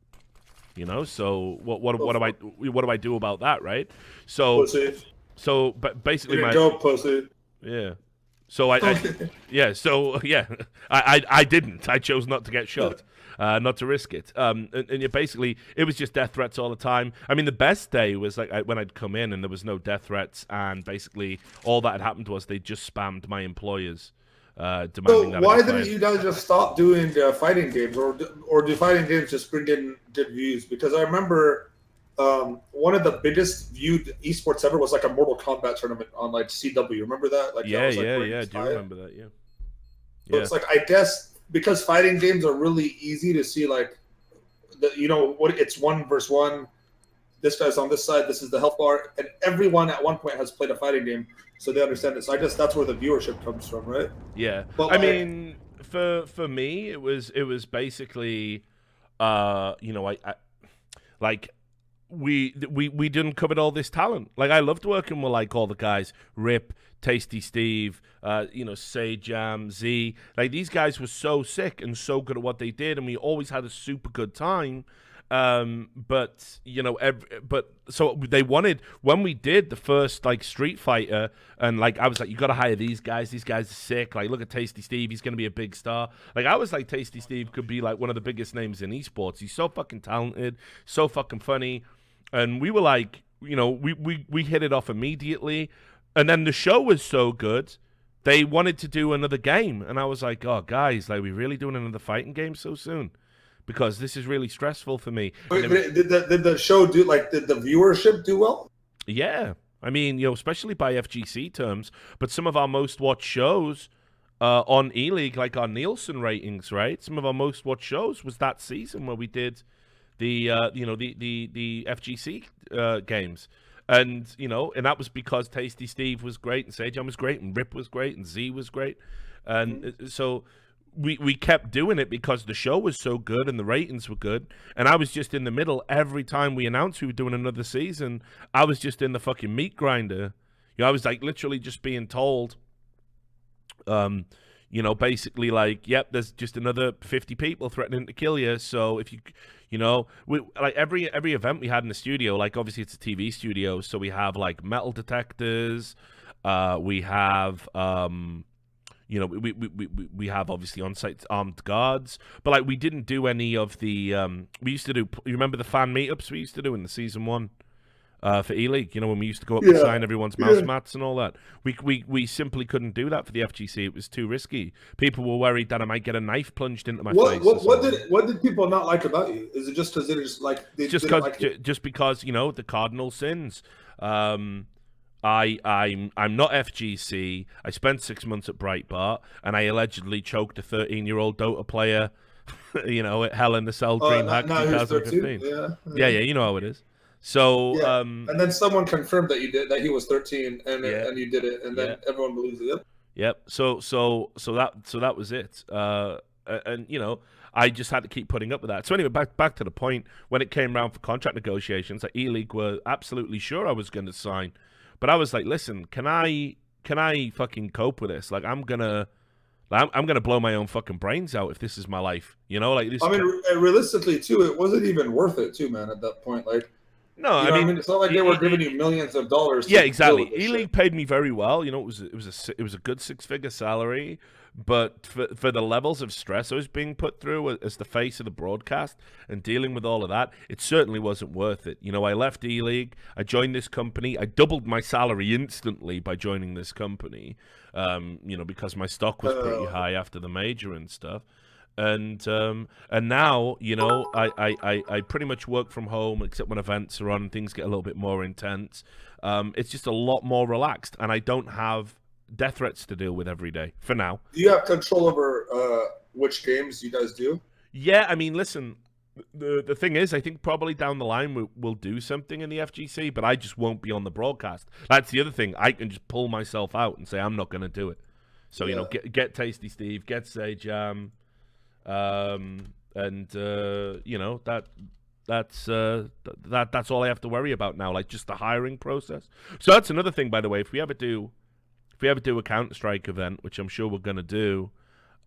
You know, so what do I do about that, right? So, Pussy. so but basically, Pussy. Yeah. So I didn't. I chose not to get shot, not to risk it. And basically, it was just death threats all the time. I mean, the best day was like when I'd come in and there was no death threats, and basically all that had happened was they just spammed my employers, demanding that. So why didn't you guys just stop doing fighting games, or do fighting games just bring in good views? Because I remember. One of the biggest viewed esports ever was like a Mortal Kombat tournament on like CW. Remember that? Like, yeah, that was, like, I do remember that. Yeah. So it's like, I guess because fighting games are really easy to see, like, you know what? It's 1 versus 1. This guy's on this side. This is the health bar, and everyone at one point has played a fighting game, so they understand it. So I guess that's where the viewership comes from, right? Yeah. But I mean, for me, it was basically, you know, I like. We didn't cover all this talent. Like, I loved working with like all the guys, Rip, Tasty Steve, you know, Say Jam, Z. Like, these guys were so sick and so good at what they did, and we always had a super good time. But you know, so they wanted, when we did the first like Street Fighter, and like I was like, you got to hire these guys. These guys are sick. Like, look at Tasty Steve. He's gonna be a big star. Like, I was like, Tasty Steve could be like one of the biggest names in esports. He's so fucking talented, so fucking funny. And we were like, you know, we hit it off immediately. And then the show was so good, they wanted to do another game. And I was like, oh, guys, like, we really doing another fighting game so soon? Because this is really stressful for me. Wait, did the show do, like, did the viewership do well? Yeah. I mean, you know, especially by FGC terms. But some of our most watched shows on E-League, like our Nielsen ratings, right? Some of our most watched shows was that season where we did the you know, the FGC games, and you know, and that was because Tasty Steve was great, and Sajam was great, and Rip was great, and Z was great, and so we kept doing it because the show was so good and the ratings were good. And I was just in the middle every time we announced we were doing another season. I was just in the fucking meat grinder. You know, I was like literally just being told, you know, basically like, yep, there's just another 50 people threatening to kill you. So if you know, we like every event we had in the studio, like obviously it's a TV studio, so we have like metal detectors, we have you know, we have obviously on-site armed guards, but like we didn't do any of the we used to do. You remember the fan meetups we used to do in the season 1? For E-League, you know, when we used to go up and sign everyone's mouse mats and all that. We simply couldn't do that for the FGC. It was too risky. People were worried that I might get a knife plunged into my face. What did people not like about you? Is it just because they just like just because, you know, the cardinal sins. I'm not FGC. I spent 6 months at Breitbart, and I allegedly choked a 13-year-old Dota player, you know, at Hell in the Cell DreamHack 2015. Yeah, you know how it is. So and then someone confirmed that you did, that he was 13, and you did it, and then everyone believes it. Yep. So that was it. and you know, I just had to keep putting up with that. So anyway, back to the point, when it came around for contract negotiations, like E-League were absolutely sure I was going to sign, but I was like, listen, can I fucking cope with this? Like, I'm gonna blow my own fucking brains out if this is my life, you know? Like this. I mean, realistically too, it wasn't even worth it too, man. At that point, like. No, I mean, it's not like they were giving you millions of dollars. Yeah, exactly. E-League paid me very well. You know, it was a good 6-figure salary, but for the levels of stress I was being put through as the face of the broadcast and dealing with all of that, it certainly wasn't worth it. You know, I left E-League, I joined this company, I doubled my salary instantly by joining this company. You know, because my stock was pretty high after the major and stuff. And now, you know, I pretty much work from home except when events are on and things get a little bit more intense. It's just a lot more relaxed, and I don't have death threats to deal with every day for now. Do you have control over which games you guys do? Yeah, I mean, listen, the thing is, I think probably down the line we'll do something in the FGC, but I just won't be on the broadcast. That's the other thing. I can just pull myself out and say I'm not going to do it. So, you know, get Tasty Steve, get Say Jam. You know, that's all I have to worry about now, like just the hiring process. So that's another thing, by the way. If we ever do a Counter-Strike event, which I'm sure we're gonna do,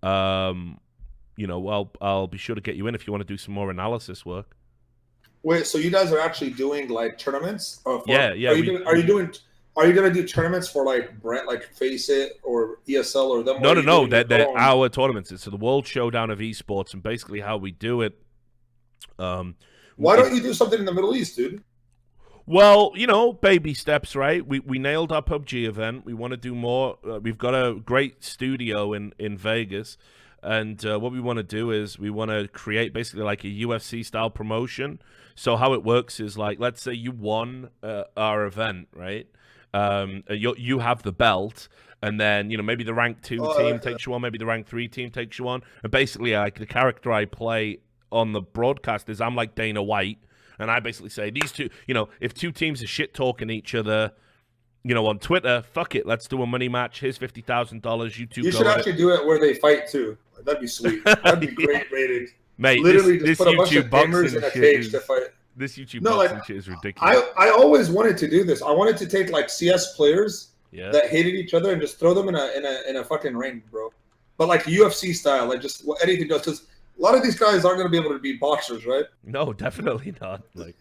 you know, I'll be sure to get you in if you want to do some more analysis work. Wait, so you guys are actually doing like tournaments? Yeah. Are you gonna do tournaments for like Brent, like FaceIt or ESL or them? No. They're our tournaments. It's the World Showdown of Esports, and basically how we do it. Why don't you do something in the Middle East, dude? Well, you know, baby steps, right? We nailed our PUBG event. We want to do more. We've got a great studio in Vegas, and what we want to do is we want to create basically like a UFC style promotion. So how it works is like, let's say you won our event, right? You have the belt, and then, you know, maybe the rank 2 team takes you on, maybe the rank 3 team takes you on, and basically like the character I play on the broadcast is I'm like Dana White, and I basically say these two, you know, if 2 teams are shit talking each other, you know, on Twitter, fuck it, let's do a money match. Here's $50,000. You should actually do it where they fight too. That'd be sweet. That'd be great rated. Mate, literally this just put a bunch of YouTube gamers in a cage to fight. This YouTube boxing shit is ridiculous. I always wanted to do this. I wanted to take like CS players that hated each other and just throw them in a fucking ring, bro. But like UFC style, like just anything goes. Because a lot of these guys aren't going to be able to be boxers, right? No, definitely not. Like,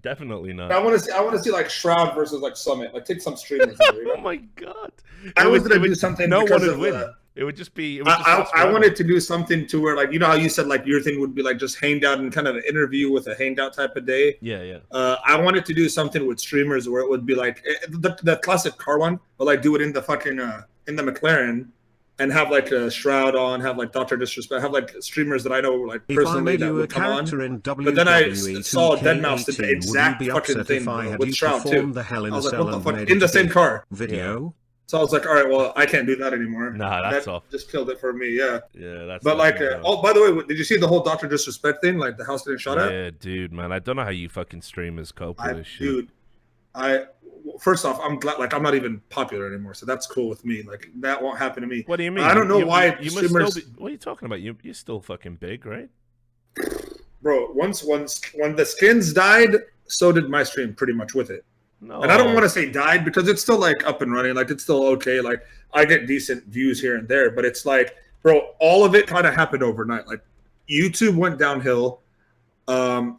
definitely not. I want to see like Shroud versus like Summit. Like take some streamers. Oh my god! I was going to do something. No one would win. It would just be. I wanted to do something to where, like, you know how you said like your thing would be like just hanged out and kind of an interview with a hanged out type of day. Yeah. I wanted to do something with streamers where it would be like the classic car one, but like do it in the fucking in the McLaren, and have like a Shroud on, have like Dr. Disrespect, have like streamers that I know like personally that would come on. But then I saw Deadmau5 did the exact fucking thing with Shroud too. I was like, what the fuck? In the same car. Video. So I was like, all right, well, I can't do that anymore. Nah, that's off. Just killed it for me, yeah. Yeah, that's. But like, oh, by the way, did you see the whole Dr. Disrespect thing? Like the house getting shot at? Yeah, dude, man, I don't know how you fucking streamers cope with this shit. Dude, first off, I'm glad. Like, I'm not even popular anymore, so that's cool with me. Like, that won't happen to me. What do you mean? I don't know why you streamers. Must still be, what are you talking about? You're still fucking big, right? Bro, when the skins died, so did my stream pretty much with it. No. And I don't want to say died because it's still like up and running. Like it's still okay. Like I get decent views here and there, but it's like, bro, all of it kind of happened overnight. Like YouTube went downhill. We'll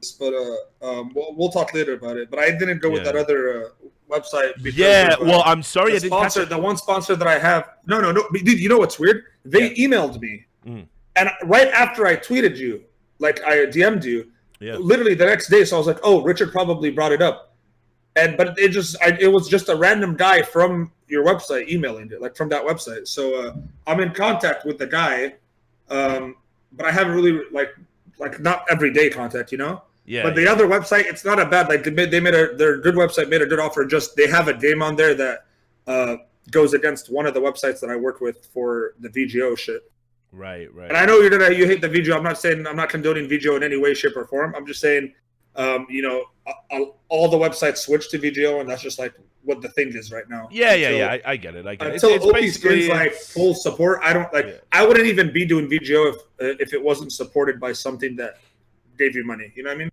talk later about it. But I didn't go with that other website. Yeah, well, I'm sorry I didn't catch it. The one sponsor that I have. No. Dude, you know what's weird? They emailed me, and right after I tweeted you, like I DM'd you, literally the next day. So I was like, oh, Richard probably brought it up. But it was just a random guy from your website emailing it, like from that website. So I'm in contact with the guy, but I haven't really like not everyday contact, you know. Yeah. But the other website, it's not a bad. Like they made their good website made a good offer. Just they have a game on there that goes against one of the websites that I work with for the VGO shit. Right. And I know you hate the VGO. I'm not condoning VGO in any way, shape, or form. I'm just saying all the websites switch to VGO, and that's just like what the thing is right now. Yeah. I get it. Until It's OP basically skins like full support, I don't like. Yeah. I wouldn't even be doing VGO if it wasn't supported by something that gave you money. You know what I mean?